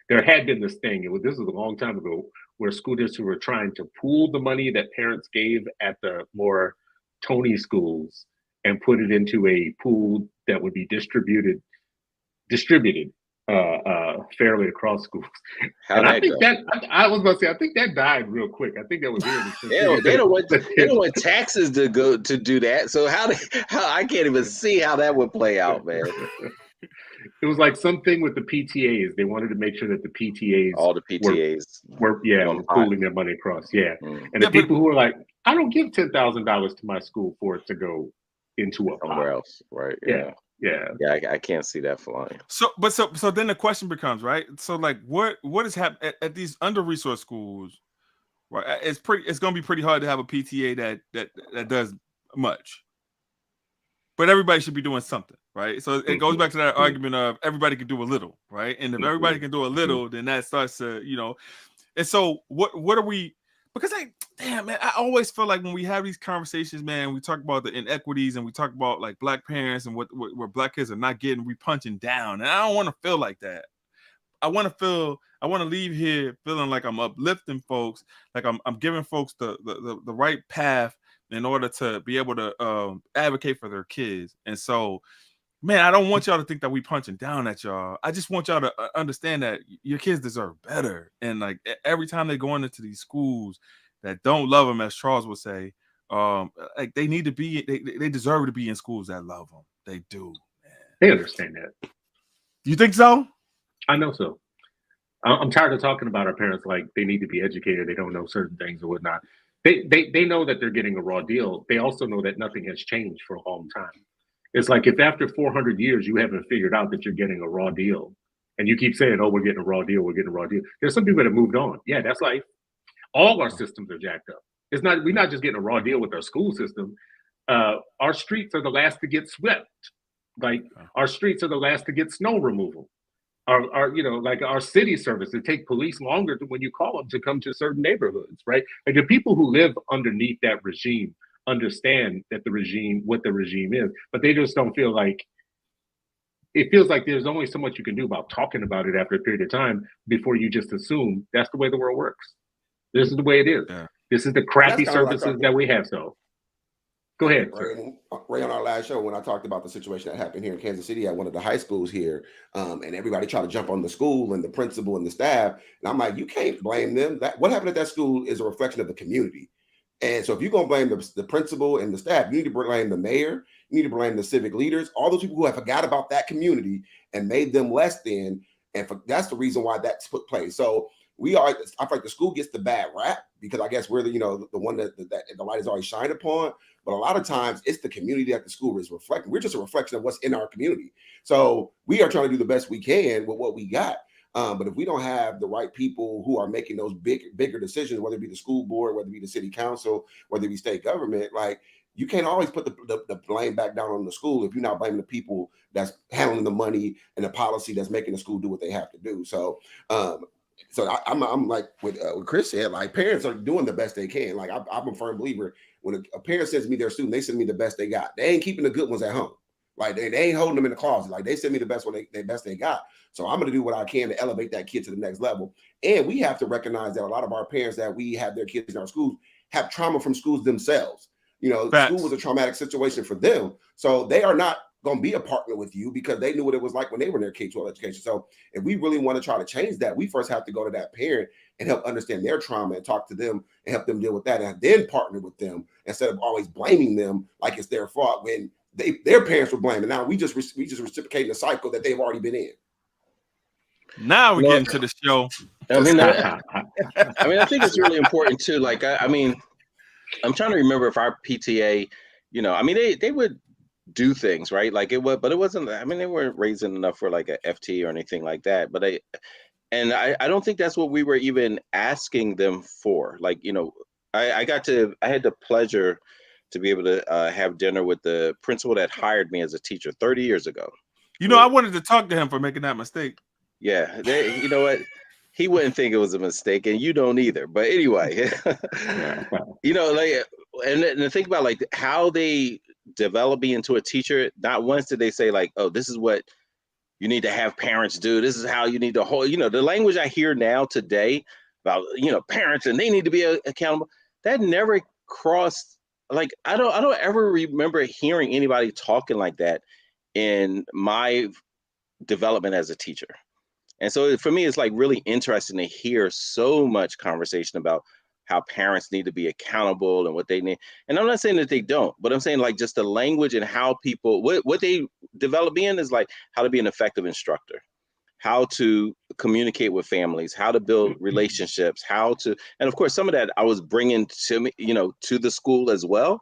there had been this thing, this was a long time ago, where school districts were trying to pool the money that parents gave at the more Tony schools and put it into a pool that would be distributed fairly across schools. How'd I think go? that I was going to say, I think that died real quick. I think that was they don't want taxes to go to do that. So how I can't even see how that would play out, man. It was like something with the PTAs. They wanted to make sure that the PTAs, all the PTAs, were pooling their money across. Yeah, and the people who were like, I don't give $10,000 to my school for it to go into a somewhere else, right? Yeah. I can't see that flying. So then the question becomes, right? So like, what is happening at these under-resourced schools? Right, it's going to be pretty hard to have a PTA that does much, but everybody should be doing something, right? So it goes back to that argument of everybody can do a little, right? And if everybody can do a little, then that starts to, And so what are we? Because man, I always feel like when we have these conversations, man, we talk about the inequities and we talk about like black parents and what black kids are not getting, we punching down. And I don't want to feel like that. I want to leave here feeling like I'm uplifting folks, like I'm giving folks the right path in order to be able to advocate for their kids. And so, man, I don't want y'all to think that we punching down at y'all. I just want y'all to understand that your kids deserve better. And like every time they go into these schools that don't love them, as Charles would say, like they need to be, they deserve to be in schools that love them. They do, man. They understand that. You think so? I know so. I'm tired of talking about our parents like they need to be educated. They don't know certain things or whatnot. They know that they're getting a raw deal. They also know that nothing has changed for a long time. It's like if after 400 years you haven't figured out that you're getting a raw deal, and you keep saying, "Oh, we're getting a raw deal. We're getting a raw deal." There's some people that have moved on. Yeah, that's life. All our systems are jacked up. We're not just getting a raw deal with our school system. Our streets are the last to get swept. Like our streets are the last to get snow removal. Our city service, it take police longer when you call them to come to certain neighborhoods, right? Like the people who live underneath that regime understand that what the regime is, but they just don't feel like, it feels like there's only so much you can do about talking about it after a period of time before you just assume that's the way the world works. This is the way it is. Yeah. This is the crappy services that we have. So go ahead. Ray, on our last show, when I talked about the situation that happened here in Kansas City at one of the high schools here, and everybody tried to jump on the school and the principal and the staff, and I'm like, you can't blame them. What happened at that school is a reflection of the community. And so if you're going to blame the principal and the staff, you need to blame the mayor, you need to blame the civic leaders, all those people who have forgot about that community and made them less than, and that's the reason why that's put place. So I feel like the school gets the bad rap because I guess we're the one that the light is always shined upon. But a lot of times it's the community that the school is reflecting. We're just a reflection of what's in our community. So we are trying to do the best we can with what we got. But if we don't have the right people who are making those bigger decisions, whether it be the school board, whether it be the city council, whether it be state government, like you can't always put the blame back down on the school if you're not blaming the people that's handling the money and the policy that's making the school do what they have to do. So I'm like with Chris said, like parents are doing the best they can. Like I'm a firm believer when a parent sends me their student, they send me the best they got. They ain't keeping the good ones at home. Like they ain't holding them in the closet. Like they send me the best one, the best they got. So I'm going to do what I can to elevate that kid to the next level. And we have to recognize that a lot of our parents that we have their kids in our schools have trauma from schools themselves. School was a traumatic situation for them. So they are not going to be a partner with you because they knew what it was like when they were in their K-12 education. So if we really want to try to change that, we first have to go to that parent and help understand their trauma and talk to them and help them deal with that and then partner with them instead of always blaming them like it's their fault when their parents were blaming. Now we just reciprocating the cycle that they've already been in. Now we get into the show. I mean, I think it's really important too. Like, I mean, I'm trying to remember if our PTA, you know, I mean, they would do things, right? Like it was, but it wasn't. I mean, they weren't raising enough for like a FT or anything like that. But I don't think that's what we were even asking them for. Like, you know, I had the pleasure to be able to have dinner with the principal that hired me as a teacher 30 years ago. You know, I wanted to talk to him for making that mistake. Yeah, you know what? He wouldn't think it was a mistake, and you don't either. But anyway, you know, like, and think about like how they develop me into a teacher. Not once did they say like, "Oh, this is what you need to have parents do. This is how you need to hold." You know, the language I hear now today about, you know, parents and they need to be accountable. That never crossed. Like, I don't ever remember hearing anybody talking like that in my development as a teacher. And so for me, it's like really interesting to hear so much conversation about how parents need to be accountable and what they need. And I'm not saying that they don't, but I'm saying like just the language and how people, what they develop in is like how to be an effective instructor, how to communicate with families, how to build relationships, and of course, some of that I was bringing to me, you know, to the school as well,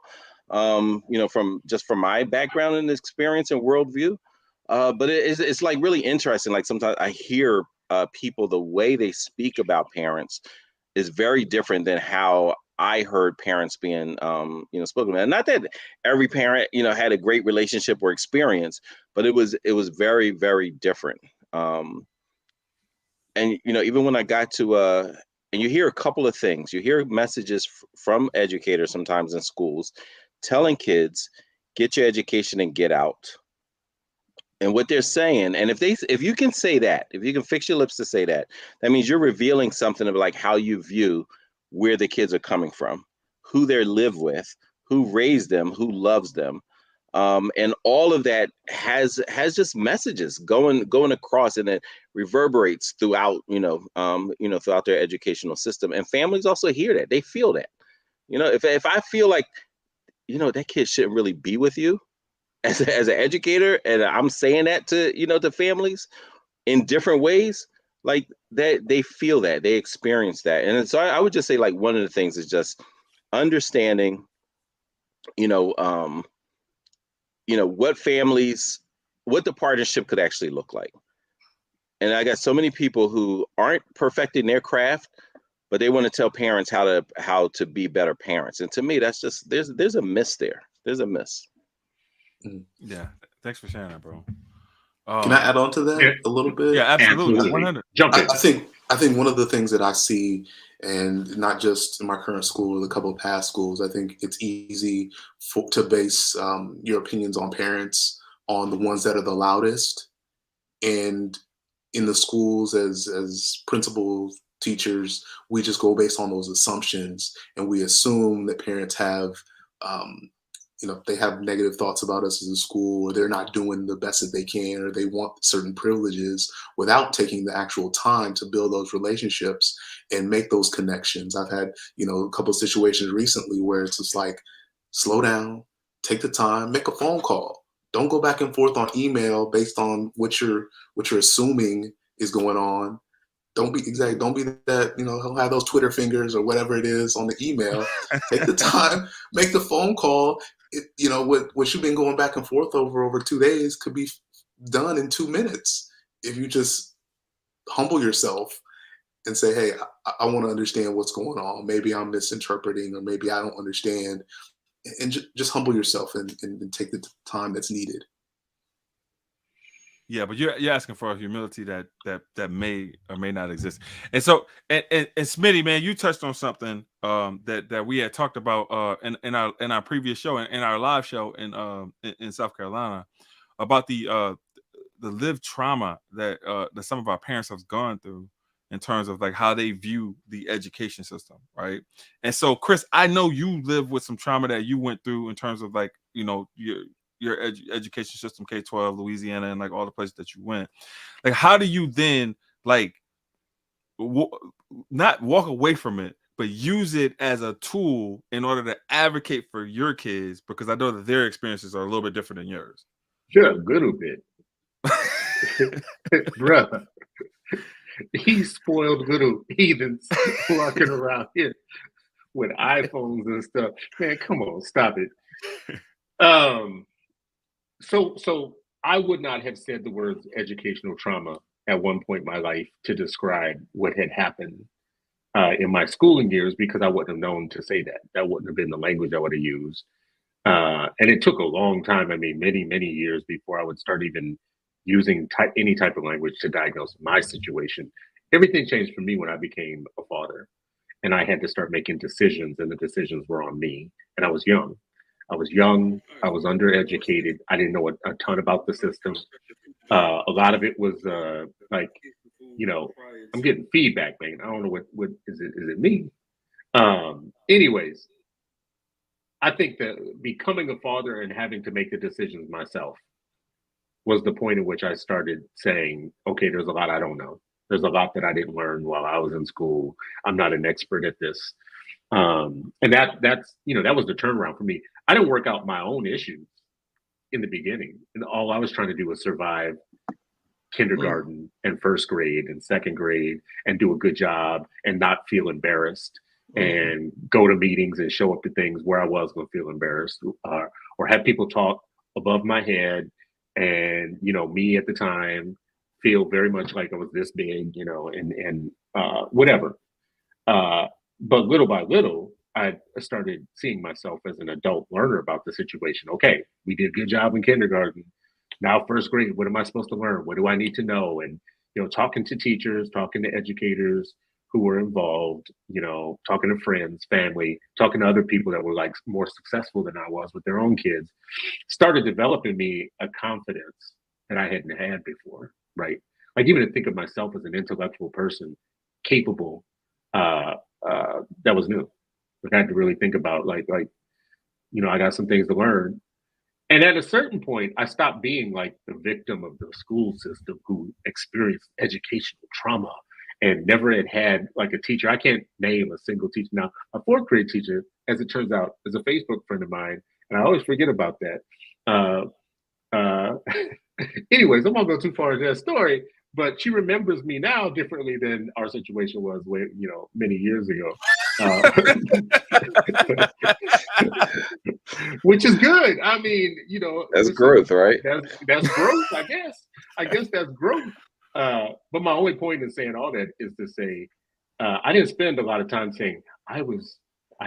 you know, from my background and experience and worldview. But it's like really interesting. Like sometimes I hear people, the way they speak about parents is very different than how I heard parents being, you know, spoken about. And not that every parent, you know, had a great relationship or experience, but it was very, very different. And, you know, even when I got to, and you hear a couple of things, you hear messages from educators sometimes in schools telling kids, get your education and get out. And what they're saying, and if you can say that, if you can fix your lips to say that, that means you're revealing something of like how you view where the kids are coming from, who they live with, who raised them, who loves them. And all of that has just messages going across, and it reverberates throughout, throughout their educational system. And families also hear that, they feel that, you know, if I feel like, you know, that kid shouldn't really be with you as an educator, and I'm saying that to, you know, to families in different ways, like that, they feel that, they experience that. And so I would just say like one of the things is just understanding, what the partnership could actually look like. And I got so many people who aren't perfecting their craft, but they want to tell parents how to be better parents. And to me, that's just, there's a miss there. There's a miss. Yeah, thanks for sharing that, bro. Can I add on to that a little bit? Yeah, absolutely. 100. Jump in. I think one of the things that I see, and not just in my current school, a couple of past schools, I think it's easy to base your opinions on parents on the ones that are the loudest. And in the schools, as principals, teachers, we just go based on those assumptions, and we assume that parents have they have negative thoughts about us as a school, or they're not doing the best that they can, or they want certain privileges without taking the actual time to build those relationships and make those connections. I've had, a couple of situations recently where it's just like, slow down, take the time, make a phone call. Don't go back and forth on email based on what you're assuming is going on. Don't be that, he'll have those Twitter fingers or whatever it is on the email. Take the time, make the phone call. What you've been going back and forth over 2 days could be done in 2 minutes if you just humble yourself and say, hey, I want to understand what's going on. Maybe I'm misinterpreting, or maybe I don't understand. And just humble yourself and take the time that's needed. Yeah, but you're asking for a humility that may or may not exist. And so, and Smitty, man, you touched on something that we had talked about in our previous show, in our live show in South Carolina, about the lived trauma that some of our parents have gone through in terms of like how they view the education system, right? And so, Chris, I know you live with some trauma that you went through in terms of like, your education system, K-12, Louisiana, and like all the places that you went. Like, how do you then like not walk away from it, but use it as a tool in order to advocate for your kids? Because I know that their experiences are a little bit different than yours. Sure, a little bit. Brother, These spoiled little heathens walking around here with iPhones and stuff. Man, come on, stop it. So I would not have said the words educational trauma at one point in my life to describe what had happened in my schooling years, because I wouldn't have known to say that. That wouldn't have been the language I would have used. And it took a long time. I mean, many, many years before I would start even using any type of language to diagnose my situation. Everything changed for me when I became a father, and I had to start making decisions, and the decisions were on me. And I was young. I was undereducated. I didn't know a ton about the system. A lot of it was like, I'm getting feedback, man. I don't know what is it me? Anyways, I think that becoming a father and having to make the decisions myself was the point at which I started saying, okay, there's a lot I don't know. There's a lot that I didn't learn while I was in school. I'm not an expert at this. And that was the turnaround for me. I didn't work out my own issues in the beginning. And all I was trying to do was survive kindergarten and first grade and second grade and do a good job and not feel embarrassed and go to meetings and show up to things where I was going to feel embarrassed or have people talk above my head. And, me at the time feel very much like I was this big, and whatever. But little by little, I started seeing myself as an adult learner about the situation. Okay, we did a good job in kindergarten. Now first grade, what am I supposed to learn? What do I need to know? And, talking to teachers, talking to educators who were involved, talking to friends, family, talking to other people that were like more successful than I was with their own kids, started developing me a confidence that I hadn't had before, right? Like even to think of myself as an intellectual person, capable, that was new. I had to really think about like, I got some things to learn. And at a certain point, I stopped being like the victim of the school system who experienced educational trauma and never had like a teacher. I can't name a single teacher. Now, a fourth grade teacher, as it turns out, is a Facebook friend of mine. And I always forget about that. Anyways, I won't go too far into that story, but she remembers me now differently than our situation was, many years ago. Which is good. I mean, that's growth, right? That's growth, I guess. I guess that's growth. But my only point in saying all that is to say, I didn't spend a lot of time saying I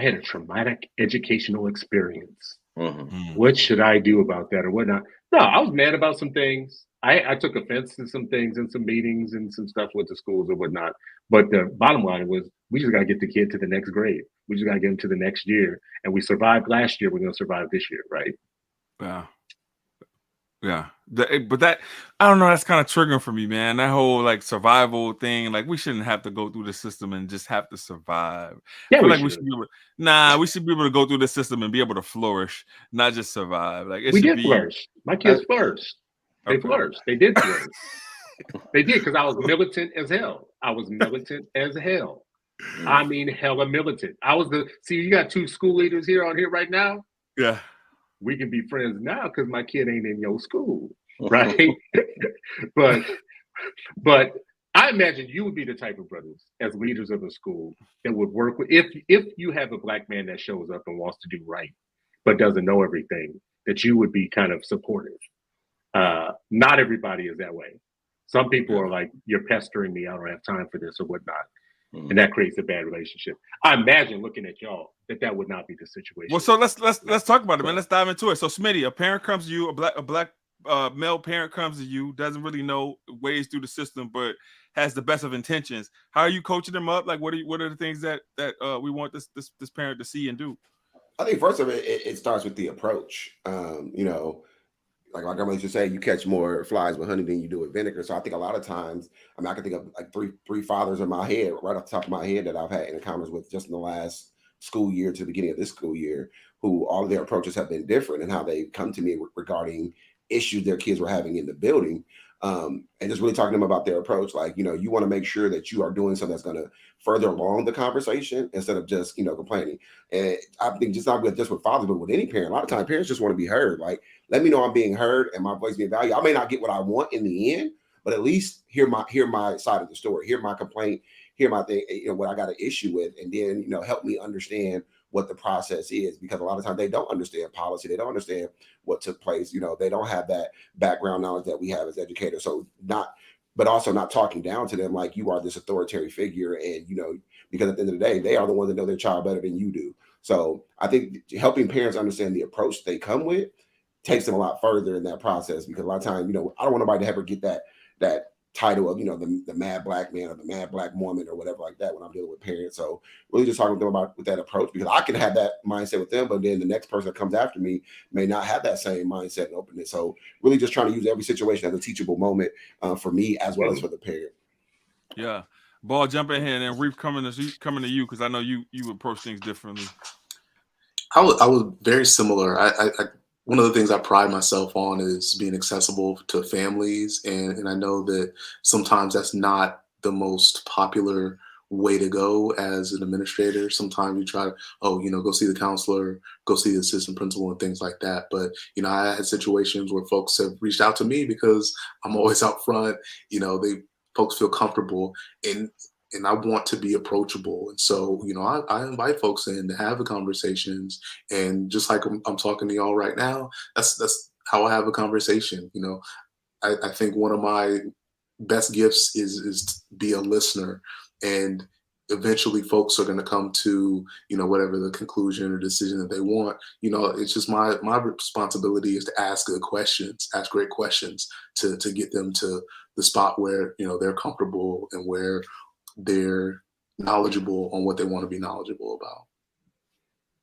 had a traumatic educational experience. Mm-hmm. What should I do about that or whatnot? No, I was mad about some things. I took offense to some things in some meetings and some stuff with the schools and whatnot. But the bottom line was, we just got to get the kid to the next grade. We just got to get him to the next year. And we survived last year. We're going to survive this year, right? Yeah. But that, I don't know, that's kind of triggering for me, man. That whole like survival thing, like we shouldn't have to go through the system and just have to survive. Yeah, we should be able to, we should be able to go through the system and be able to flourish, not just survive. Like we did flourish. My kids flourished. They flourished. They did flourish. They did, because I was militant as hell. I mean, hella militant. You got two school leaders here on here right now. Yeah. We can be friends now because my kid ain't in your school, right? but I imagine you would be the type of brothers as leaders of a school that would work with, if you have a black man that shows up and wants to do right, but doesn't know everything, that you would be kind of supportive. Not everybody is that way. Some people are like, you're pestering me, I don't have time for this or whatnot. And that creates a bad relationship. I imagine, looking at y'all, that would not be the situation. Well, so let's talk about it, man. Let's dive into it. So, Smitty, a parent comes to you, a black male parent comes to you, doesn't really know ways through the system, but has the best of intentions. How are you coaching them up? Like, what are the things that we want this parent to see and do? I think first of it starts with the approach. Like my grandma used to say, you catch more flies with honey than you do with vinegar. So I think a lot of times, I can think of like three fathers in my head, right off the top of my head, that I've had encounters with just in the last school year to the beginning of this school year, who all of their approaches have been different and how they come to me regarding issues their kids were having in the building. And just really talking to them about their approach. Like, you want to make sure that you are doing something that's going to further along the conversation instead of just, complaining. And I think just not just with fathers, but with any parent, a lot of times parents just want to be heard. Like, let me know I'm being heard and my voice being valued. I may not get what I want in the end, but at least hear my side of the story, hear my complaint, hear my thing, what I got an issue with, and then, help me understand what the process is, because a lot of times they don't understand policy. They don't understand what took place. They don't have that background knowledge that we have as educators. So but also not talking down to them like you are this authoritarian figure. And, because at the end of the day, they are the ones that know their child better than you do. So I think helping parents understand the approach they come with takes them a lot further in that process, because a lot of times, I don't want nobody to ever get that title of, the mad black man or the mad black woman or whatever like that when I'm dealing with parents. So really just talking to them about with that approach, because I can have that mindset with them, but then the next person that comes after me may not have that same mindset and openness. So really just trying to use every situation as a teachable moment for me as well as for the parent. Yeah. Ball, jump in here, and then Reef coming to you, because I know you approach things differently. I was very similar. I one of the things I pride myself on is being accessible to families, and I know that sometimes that's not the most popular way to go as an administrator. Sometimes you try to, go see the counselor, go see the assistant principal and things like that. But, I had situations where folks have reached out to me because I'm always out front. Folks feel comfortable, and I want to be approachable. And so, I invite folks in to have the conversations. And just like I'm talking to y'all right now, that's how I have a conversation. I think one of my best gifts is to be a listener. And eventually folks are going to come to, whatever the conclusion or decision that they want. It's just my responsibility is to ask good questions, ask great questions to get them to the spot where, they're comfortable and where they're knowledgeable on what they want to be knowledgeable about.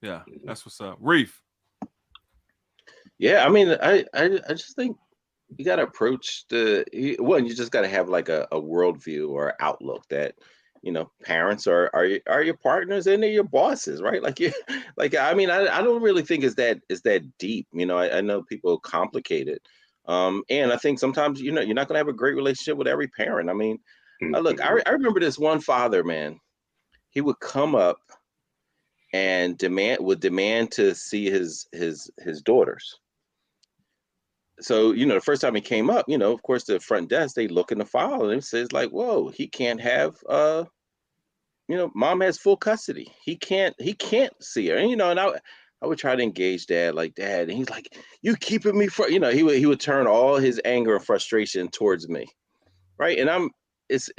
Yeah, that's what's up. Reef. Yeah, I mean, I just think you got to approach you just got to have like a worldview or outlook that, parents are your partners and they're your bosses, right? I mean, I don't really think it's that deep. I know people complicate it. And I think sometimes, you're not going to have a great relationship with every parent. I mean, look, I remember this one father, man. He would come up and demand to see his daughters. So, the first time he came up, of course, the front desk, they look in the file and it says like, whoa, he can't have, mom has full custody. He can't see her. And, and I would try to engage dad, and he's like, you keeping me from, he would turn all his anger and frustration towards me. Right. And it's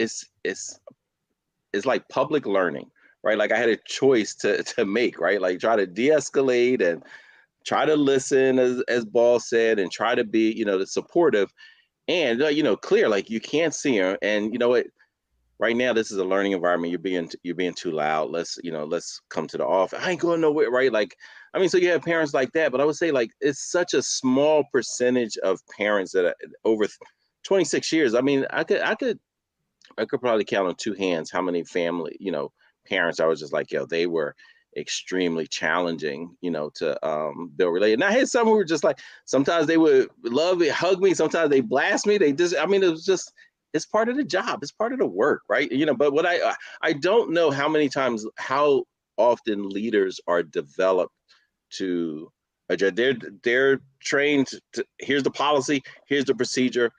like public learning, right? Like I had a choice to make, right? Like try to de-escalate and try to listen, as Ball said, and try to be, supportive and, clear, like you can't see her. And you know what, right now, this is a learning environment. You're being too loud. Let's come to the office. I ain't going nowhere, right? Like, I mean, so you have parents like that, but I would say like, it's such a small percentage of parents that are over 26 years. I mean, I could probably count on two hands how many family, parents I was just like, they were extremely challenging, to build relate. And I had some who were just like, sometimes they would love it, hug me, sometimes they blast me. It was just, it's part of the job, it's part of the work, right? But what I don't know how often leaders are developed to they're trained to, here's the policy, here's the procedure,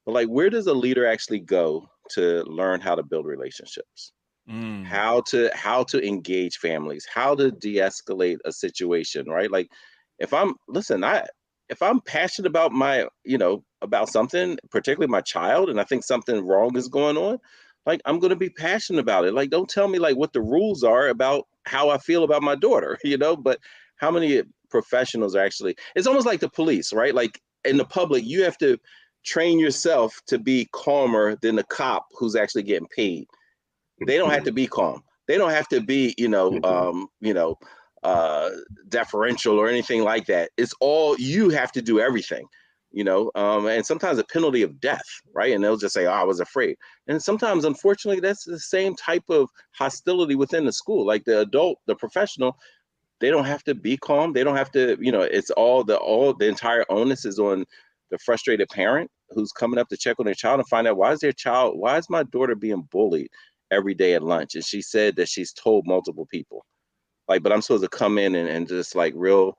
but like where does a leader actually go to learn how to build relationships? How to engage families, how to de-escalate a situation, right? Like if I'm passionate about about something, particularly my child, and I think something wrong is going on, like I'm going to be passionate about it. Like don't tell me like what the rules are about how I feel about my daughter, but how many professionals are actually, it's almost like the police, right? Like in the public, you have to train yourself to be calmer than the cop who's actually getting paid. They don't have to be calm. They don't have to be, deferential or anything like that. It's all, you have to do everything, and sometimes a penalty of death, right? And they'll just say, oh, I was afraid. And sometimes, unfortunately, that's the same type of hostility within the school. Like the adult, the professional, they don't have to be calm. They don't have to, it's the entire onus is on the frustrated parent who's coming up to check on their child and find out why is my daughter being bullied every day at lunch? And she said that she's told multiple people, like, but I'm supposed to come in and just like real,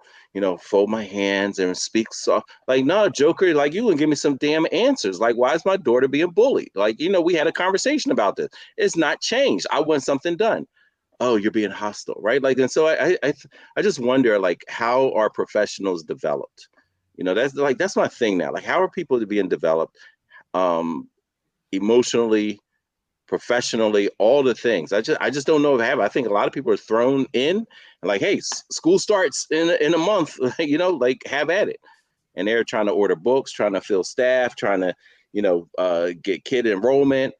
fold my hands and speak soft. Like, no, Joker, like, you wouldn't give me some damn answers. Like, why is my daughter being bullied? Like, we had a conversation about this. It's not changed. I want something done. Oh, you're being hostile, right? Like, and so I just wonder, like, how are professionals developed? That's my thing now. Like, how are people being developed emotionally, professionally, all the things? I just don't know if I have. I think a lot of people are thrown in and like, hey, school starts in a month, like, have at it. And they're trying to order books, trying to fill staff, trying to, get kid enrollment.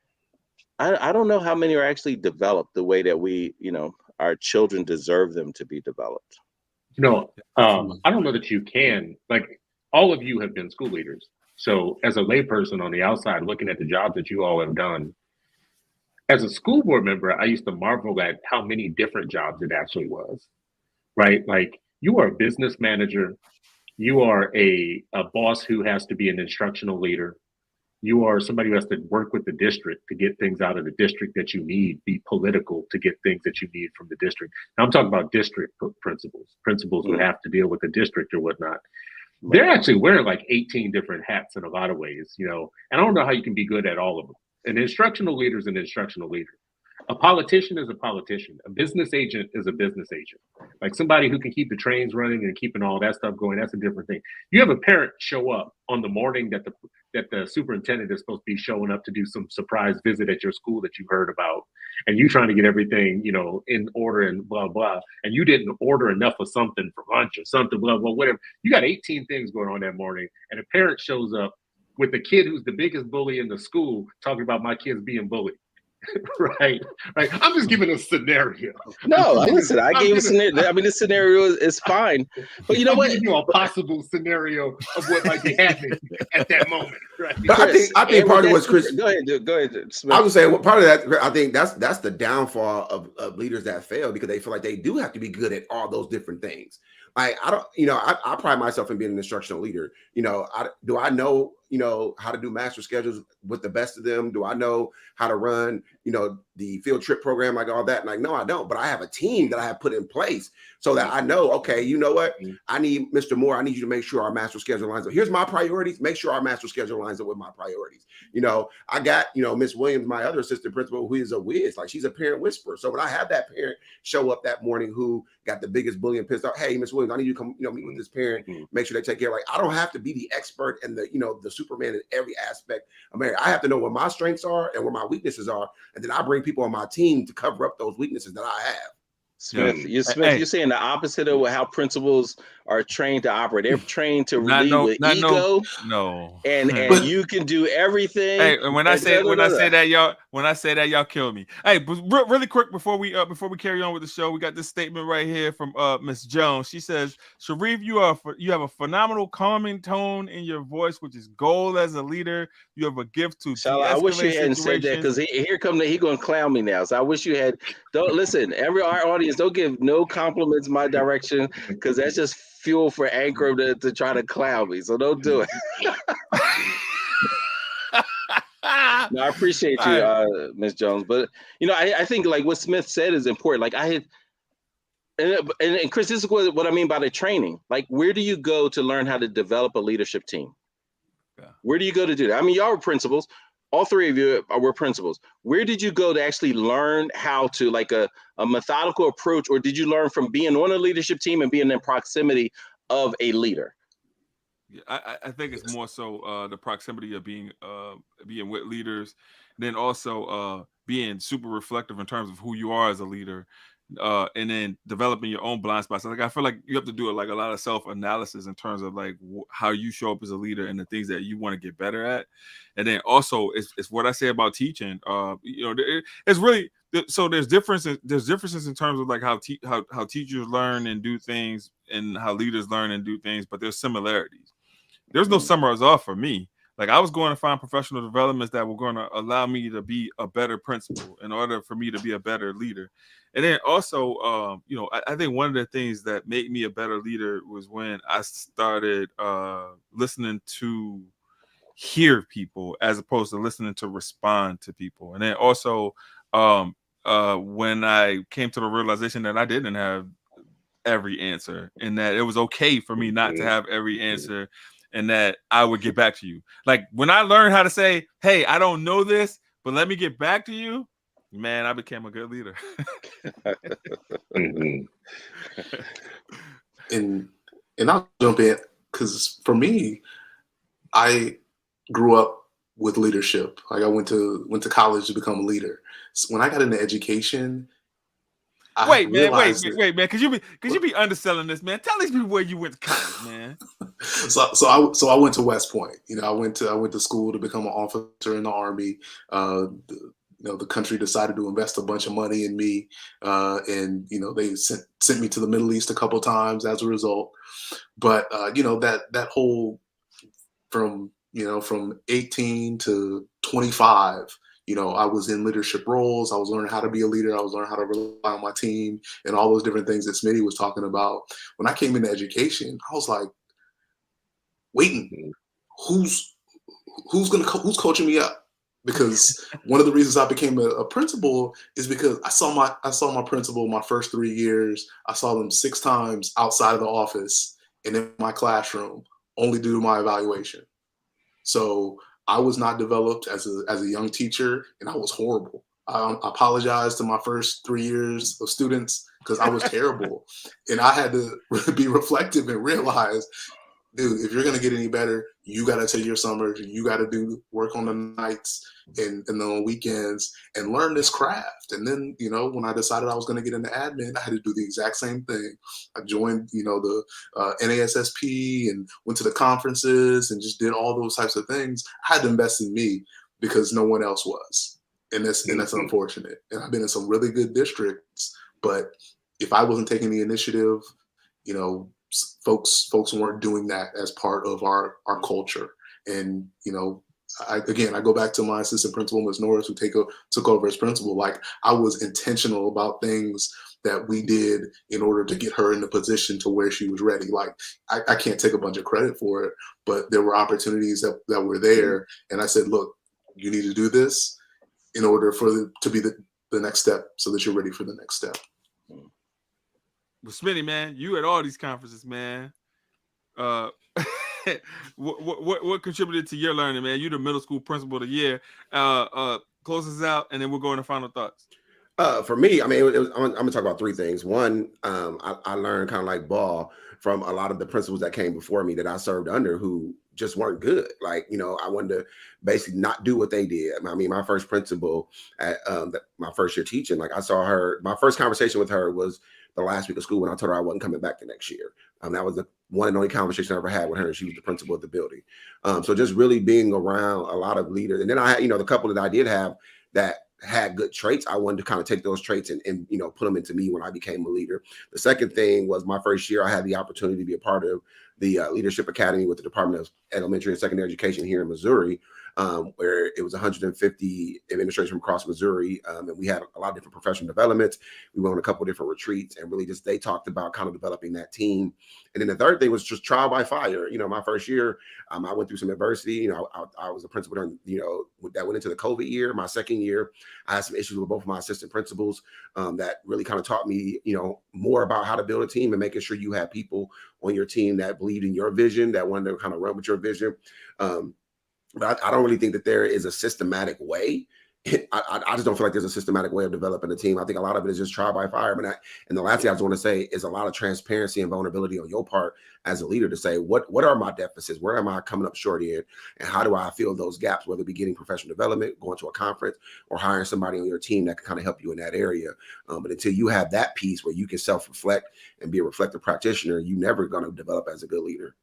I don't know how many are actually developed the way that we, our children deserve them to be developed. I don't know that you can, like, all of you have been school leaders. So as a layperson on the outside, looking at the jobs that you all have done, as a school board member, I used to marvel at how many different jobs it actually was, right? Like, you are a business manager, you are a boss who has to be an instructional leader, you are somebody who has to work with the district to get things out of the district that you need, be political to get things that you need from the district. Now I'm talking about district principals who have to deal with the district or whatnot. They're actually wearing like 18 different hats in a lot of ways, and I don't know how you can be good at all of them. An instructional leader is an instructional leader. A politician is a politician. A business agent is a business agent. Like, somebody who can keep the trains running and keeping all that stuff going, that's a different thing. You have a parent show up on the morning that the superintendent is supposed to be showing up to do some surprise visit at your school that you heard about, and you trying to get everything, in order and blah, blah, and you didn't order enough of something for lunch or something, blah, blah, whatever. You got 18 things going on that morning, and a parent shows up with the kid who's the biggest bully in the school talking about my kids being bullied. Right. I'm just giving a scenario. No, listen, I gave a scenario. I mean, this scenario is fine, but you know what? Giving you a possible scenario of what might be happening at that moment. Right. But Chris, I think part of what's Chris. Go ahead. Smith. I would say part of that. I think that's the downfall of leaders that fail, because they feel like they do have to be good at all those different things. Like, I don't, I pride myself in being an instructional leader. Do I know, how to do master schedules with the best of them? Do I know how to run, the field trip program, like all that? And like, no, I don't. But I have a team that I have put in place so that I know, okay, you know what? I need Mr. Moore. I need you to make sure our master schedule lines up. Here's my priorities. Make sure our master schedule lines up with my priorities. I got, Miss Williams, my other assistant principal, who is a whiz. Like, she's a parent whisperer. So when I have that parent show up that morning who got the biggest bully and pissed off, hey, Miss Williams, I need you to come, meet with this parent, make sure they take care. Like, I don't have to be the expert and the Superman in every aspect of marriage. I have to know where my strengths are and where my weaknesses are, and then I bring people on my team to cover up those weaknesses that I have. Smith, you're saying the opposite of how principals are trained to operate. They're trained to lead with ego. No. And you can do everything. Hey, and when I say that, y'all kill me. Hey, really quick before we carry on with the show, we got this statement right here from Miss Jones. She says, Sharif, you have a phenomenal calming tone in your voice, which is gold as a leader. You have a gift to I wish you hadn't said that, because he gonna clown me now. So I wish you had. Don't listen. Our audience, don't give no compliments my direction, because that's just fuel for Anchor to try to clown me. So don't do it. No, I appreciate you, Ms. Jones. But I think like what Smith said is important. Like and Chris, this is what I mean by the training. Like, where do you go to learn how to develop a leadership team? Yeah. Where do you go to do that? I mean, y'all were principals. All three of you were principals. Where did you go to actually learn how to, like, a methodical approach, or did you learn from being on a leadership team and being in proximity of a leader? Yeah, I think it's more so the proximity of being with leaders, then also being super reflective in terms of who you are as a leader, and then developing your own blind spots. Like, I feel like you have to do like a lot of self-analysis in terms of like how you show up as a leader and the things that you want to get better at. And then also it's what I say about teaching. It's really, so there's differences in terms of like how teachers learn and do things and how leaders learn and do things, but there's similarities. There's no summers off for me. Like, I was going to find professional developments that were going to allow me to be a better principal in order for me to be a better leader. And then also, I think one of the things that made me a better leader was when I started listening to hear people as opposed to listening to respond to people. And then also when I came to the realization that I didn't have every answer, and that it was okay for me not to have every answer, and that I would get back to you. Like when I learned how to say, "Hey, I don't know this, but let me get back to you," man, I became a good leader. And I'll jump in because for me, I grew up with leadership. Like I went to college to become a leader. So when I got into education, wait, man. Cause you be underselling this, man. Tell these people where you went to college, man. So I went to West Point. You know, I went to school to become an officer in the Army. The country decided to invest a bunch of money in me, and they sent me to the Middle East a couple of times as a result. But that whole from 18 to 25, I was in leadership roles. I was learning how to be a leader. I was learning how to rely on my team and all those different things that Smitty was talking about. When I came into education, I was like, waiting, who's coaching me up? Because one of the reasons I became a principal is because I saw my principal my first 3 years. I saw them 6 times outside of the office and in my classroom, only due to my evaluation. So I was not developed as a young teacher, and I was horrible. I apologized to my first 3 years of students because I was terrible. And I had to be reflective and realize, dude, if you're going to get any better, you got to take your summers. You got to do work on the nights and on weekends and learn this craft. And then, when I decided I was going to get into admin, I had to do the exact same thing. I joined, the NASSP and went to the conferences and just did all those types of things. I had to invest in me because no one else was. And that's unfortunate. And I've been in some really good districts, but if I wasn't taking the initiative, folks weren't doing that as part of our culture. And I go back to my assistant principal, Ms. Norris, who took over as principal. Like, I was intentional about things that we did in order to get her in the position to where she was ready. Like, I can't take a bunch of credit for it, but there were opportunities that were there, and I said, look, you need to do this in order for it to be the next step, so that you're ready for the next step. Well, Smitty, man, you at all these conferences, man. What contributed to your learning, man? You the middle school principal of the year. Close us out, and then we'll go into final thoughts. For me, I mean, I'm gonna talk about 3 things. One, I learned kind of like Ball from a lot of the principals that came before me that I served under, who just weren't good. Like, I wanted to basically not do what they did. I mean, my first principal at my first year teaching, like, I saw her. My first conversation with her was the last week of school when I told her I wasn't coming back the next year. That was the one and only conversation I ever had with her. She was the principal of the building. So just really being around a lot of leaders. And then I had, the couple that I did have that had good traits, I wanted to kind of take those traits and put them into me when I became a leader. The second thing was my first year, I had the opportunity to be a part of the Leadership Academy with the Department of Elementary and Secondary Education here in Missouri, where it was 150 administrators from across Missouri. And we had a lot of different professional developments. We went on a couple of different retreats, and really just, they talked about kind of developing that team. And then the third thing was just trial by fire. My first year, I went through some adversity. I was a principal during, that went into the COVID year. My second year, I had some issues with both of my assistant principals that really kind of taught me, more about how to build a team and making sure you have people on your team that believed in your vision, that wanted to kind of run with your vision. But I don't really think that there is a systematic way. I just don't feel like there's a systematic way of developing a team. I think a lot of it is just trial by fire. And the last thing I just want to say is a lot of transparency and vulnerability on your part as a leader to say, what are my deficits? Where am I coming up short in? And how do I fill those gaps, whether it be getting professional development, going to a conference, or hiring somebody on your team that can kind of help you in that area. But until you have that piece where you can self-reflect and be a reflective practitioner, you're never going to develop as a good leader.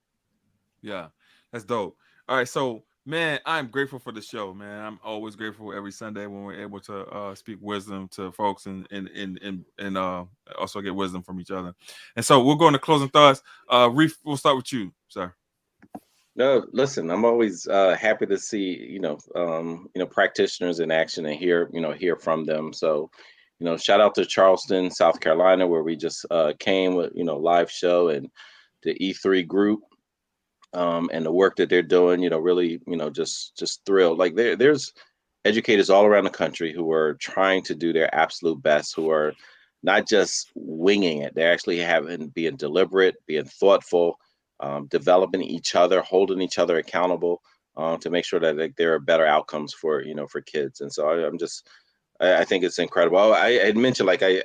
Yeah, that's dope. All right, so man, I'm grateful for the show, man. I'm always grateful every Sunday when we're able to speak wisdom to folks and also get wisdom from each other. And so we'll go into closing thoughts. Reef, we'll start with you, sir. No, listen, I'm always happy to see, practitioners in action and hear from them. So, shout out to Charleston, South Carolina, where we just came with, live show, and the E3 group. And the work that they're doing, really, just thrilled. Like there's educators all around the country who are trying to do their absolute best, who are not just winging it. They're actually being deliberate, being thoughtful, developing each other, holding each other accountable, to make sure that there are better outcomes for kids. And so I think it's incredible. I had mentioned, like, I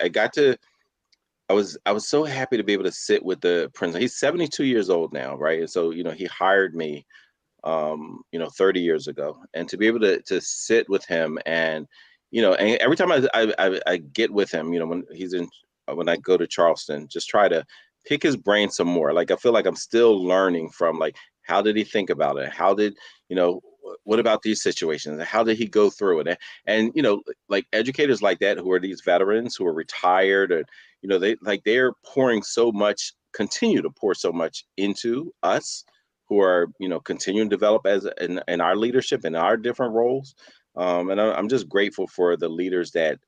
was so happy to be able to sit with the principal. He's 72 years old now, right? And so, he hired me 30 years ago, and to be able to sit with him, and and every time I get with him, when I go to Charleston, just try to pick his brain some more. Like, I feel like I'm still learning from, like, how did he think about it? How did, what about these situations? How did he go through it? And like, educators like that, who are these veterans who are retired, and they're pouring so much, continue to pour so much into us, who are continuing to develop in our leadership, in our different roles. And I'm just grateful for the leaders that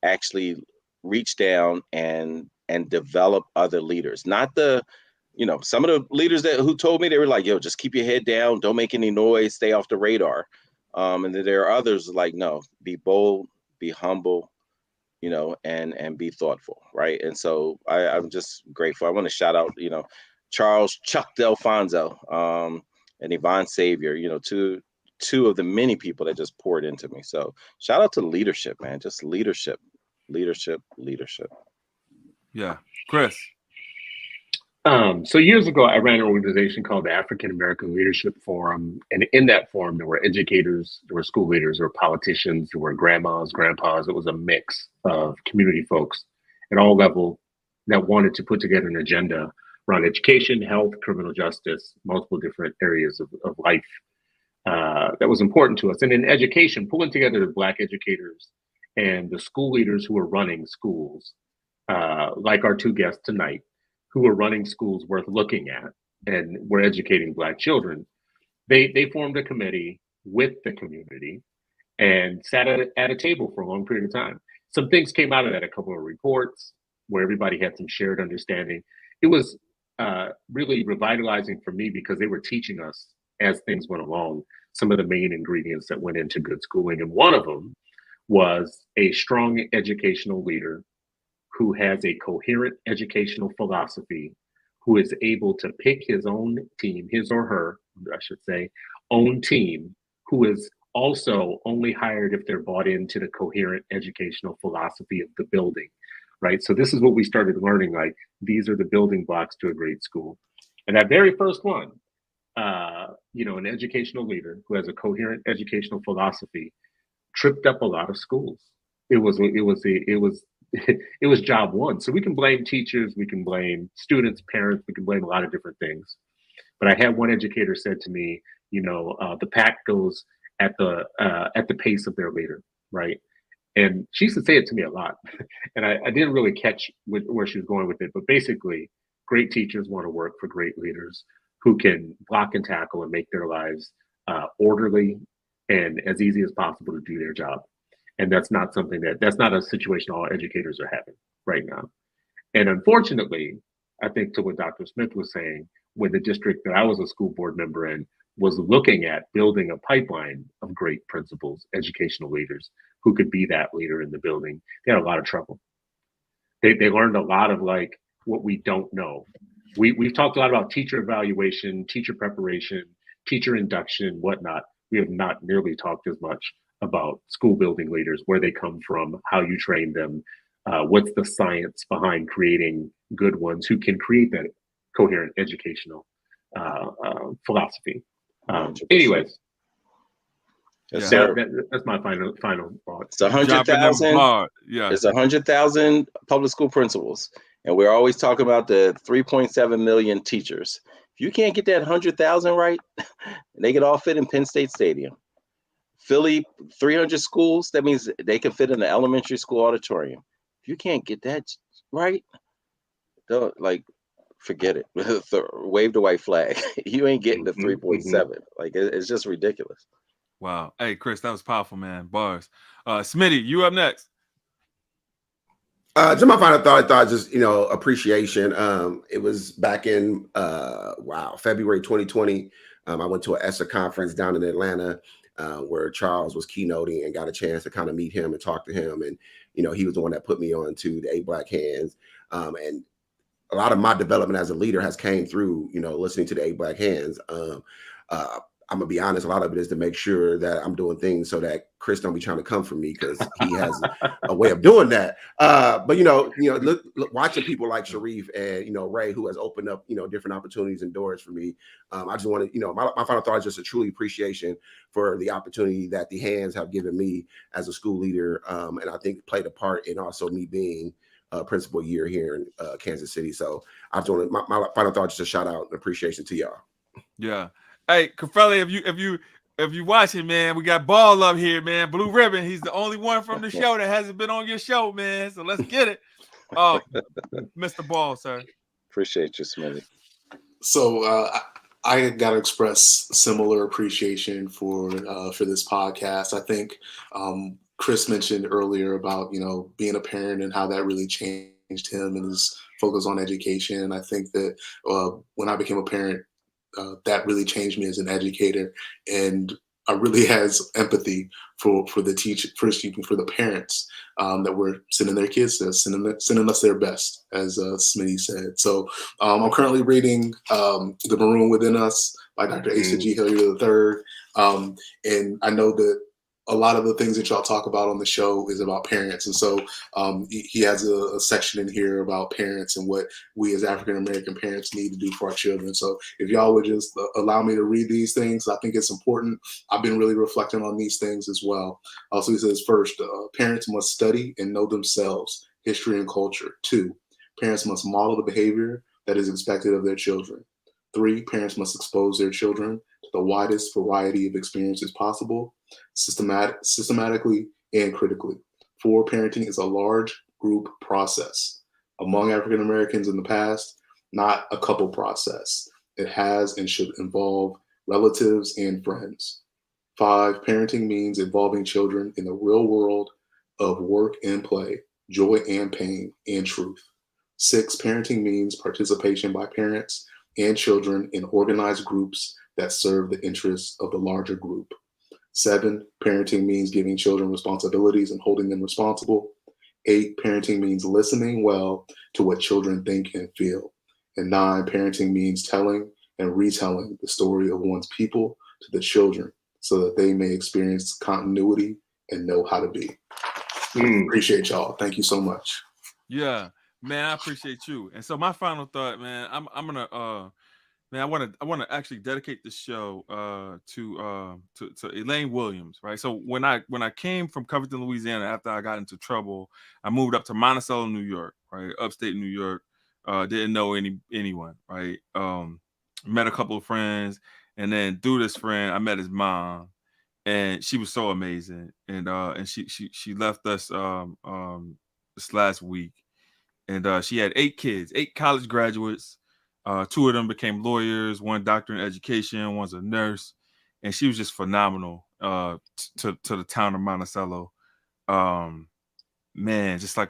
actually reach down and develop other leaders. Not the some of the leaders who told me, they were like, yo, just keep your head down, don't make any noise, stay off the radar. And then there are others like, no, be bold, be humble, and be thoughtful, right? And so I'm just grateful. I want to shout out, Charles Chuck Delfonso, and Yvonne Savior, two of the many people that just poured into me. So shout out to leadership, man. Just leadership. Yeah. Chris. So years ago, I ran an organization called the African American Leadership Forum. And in that forum, there were educators, there were school leaders, there were politicians, there were grandmas, grandpas. It was a mix of community folks at all levels that wanted to put together an agenda around education, health, criminal justice, multiple different areas of life that was important to us. And in education, pulling together the Black educators and the school leaders who were running schools, like our two guests tonight, who were running schools worth looking at and were educating Black children. They formed a committee with the community and sat at a table for a long period of time. Some things came out of that, a couple of reports where everybody had some shared understanding. It was really revitalizing for me, because they were teaching us, as things went along, some of the main ingredients that went into good schooling. And one of them was a strong educational leader who has a coherent educational philosophy, who is able to pick his own team, his or her, I should say, own team, who is also only hired if they're bought into the coherent educational philosophy of the building, right? So this is what we started learning, like, these are the building blocks to a great school. And that very first one, an educational leader who has a coherent educational philosophy tripped up a lot of schools. It was job one. So we can blame teachers, we can blame students, parents, we can blame a lot of different things. But I had one educator said to me, the pack goes at the pace of their leader, right? And she used to say it to me a lot. And I didn't really catch where she was going with it. But basically, great teachers want to work for great leaders who can block and tackle and make their lives orderly and as easy as possible to do their job. And that's not a situation all educators are having right now. And unfortunately, I think, to what Dr. Smith was saying, when the district that I was a school board member in was looking at building a pipeline of great principals, educational leaders who could be that leader in the building, they had a lot of trouble. They learned a lot of, like, what we don't know. We've talked a lot about teacher evaluation, teacher preparation, teacher induction, whatnot. We have not nearly talked as much about school building leaders, where they come from, how you train them, what's the science behind creating good ones who can create that coherent educational philosophy. Anyways, that's my final thought. It's 100,000. Yeah, it's 100,000 public school principals, and we're always talking about the 3.7 million teachers. If you can't get that 100,000 right, they could all fit in Penn State Stadium. Philly, 300 schools. That means they can fit in the elementary school auditorium. If you can't get that right, don't, forget it. Wave the white flag. You ain't getting the 3.7. Like, it's just ridiculous. Wow. Hey, Chris, that was powerful, man. Bars. Smitty, you up next. Just my final thought, appreciation. It was back in February 2020. I went to an ESSA conference down in Atlanta, where Charles was keynoting, and got a chance to kind of meet him and talk to him. And he was the one that put me on to the 8 Black Hands. And a lot of my development as a leader has came through, listening to the 8 Black Hands. I'm gonna be honest, a lot of it is to make sure that I'm doing things so that Chris don't be trying to come for me, because he has a way of doing that. But look, watching people like Sharif and Ray, who has opened up different opportunities and doors for me. I just want to my final thought is just a truly appreciation for the opportunity that the Hands have given me as a school leader, and I think played a part in also me being principal year here in Kansas City. So I just want my final thought, just a shout out and appreciation to y'all. Yeah. Hey, Kafeli, if you watching, man, we got Ball up here, man. Blue Ribbon. He's the only one from the show that hasn't been on your show, man. So let's get it. Mr. Ball, sir. Appreciate you, Smitty. So I got to express similar appreciation for this podcast. I think Chris mentioned earlier about being a parent and how that really changed him and his focus on education. And I think that when I became a parent, that really changed me as an educator, and I really has empathy for the parents that were sending their kids to us, sending us their best, as Smitty said. So I'm currently reading The Maroon Within Us by Dr. Asa G. Hilliard III, and I know that a lot of the things that y'all talk about on the show is about parents. And so he has a section in here about parents and what we as African-American parents need to do for our children. So if y'all would just allow me to read these things, I think it's important. I've been really reflecting on these things as well. Also, he says, first, parents must study and know themselves, history and culture. 2, parents must model the behavior that is expected of their children. 3, parents must expose their children to the widest variety of experiences possible, systematically and critically. 4, parenting is a large group process. Among African Americans in the past, not a couple process. It has and should involve relatives and friends. 5, parenting means involving children in the real world of work and play, joy and pain, and truth. 6, parenting means participation by parents and children in organized groups that serve the interests of the larger group. 7, parenting means giving children responsibilities and holding them responsible. 8, parenting means listening well to what children think and feel. And 9, parenting means telling and retelling the story of one's people to the children so that they may experience continuity and know how to be. Appreciate y'all. Thank you so much. Yeah, man, I appreciate you. And so my final thought, man, I'm gonna man, I want to actually dedicate this show to Elaine Williams, right? So when I came from Covington, Louisiana, after I got into trouble, I moved up to Monticello, New York, right, upstate New York. Didn't know anyone, right? Met a couple of friends, and then through this friend, I met his mom, and she was so amazing, and she left us this last week, and she had 8 kids, 8 college graduates. 2 of them became lawyers, 1 doctor in education, 1's a nurse, and she was just phenomenal to the town of Monticello. Man, just like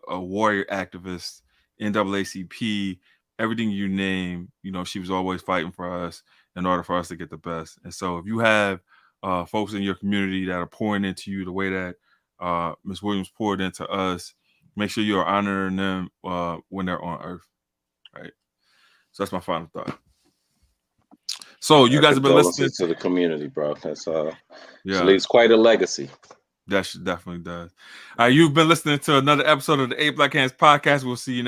a warrior activist, NAACP, everything you name, she was always fighting for us in order for us to get the best. And so if you have folks in your community that are pouring into you the way that Ms. Williams poured into us, make sure you're honoring them when they're on earth, right? So that's my final thought. So you guys have been listening to the community, bro. That's yeah, it leaves quite a legacy. That definitely does. You've been listening to another episode of the 8 Black Hands podcast. We'll see you next.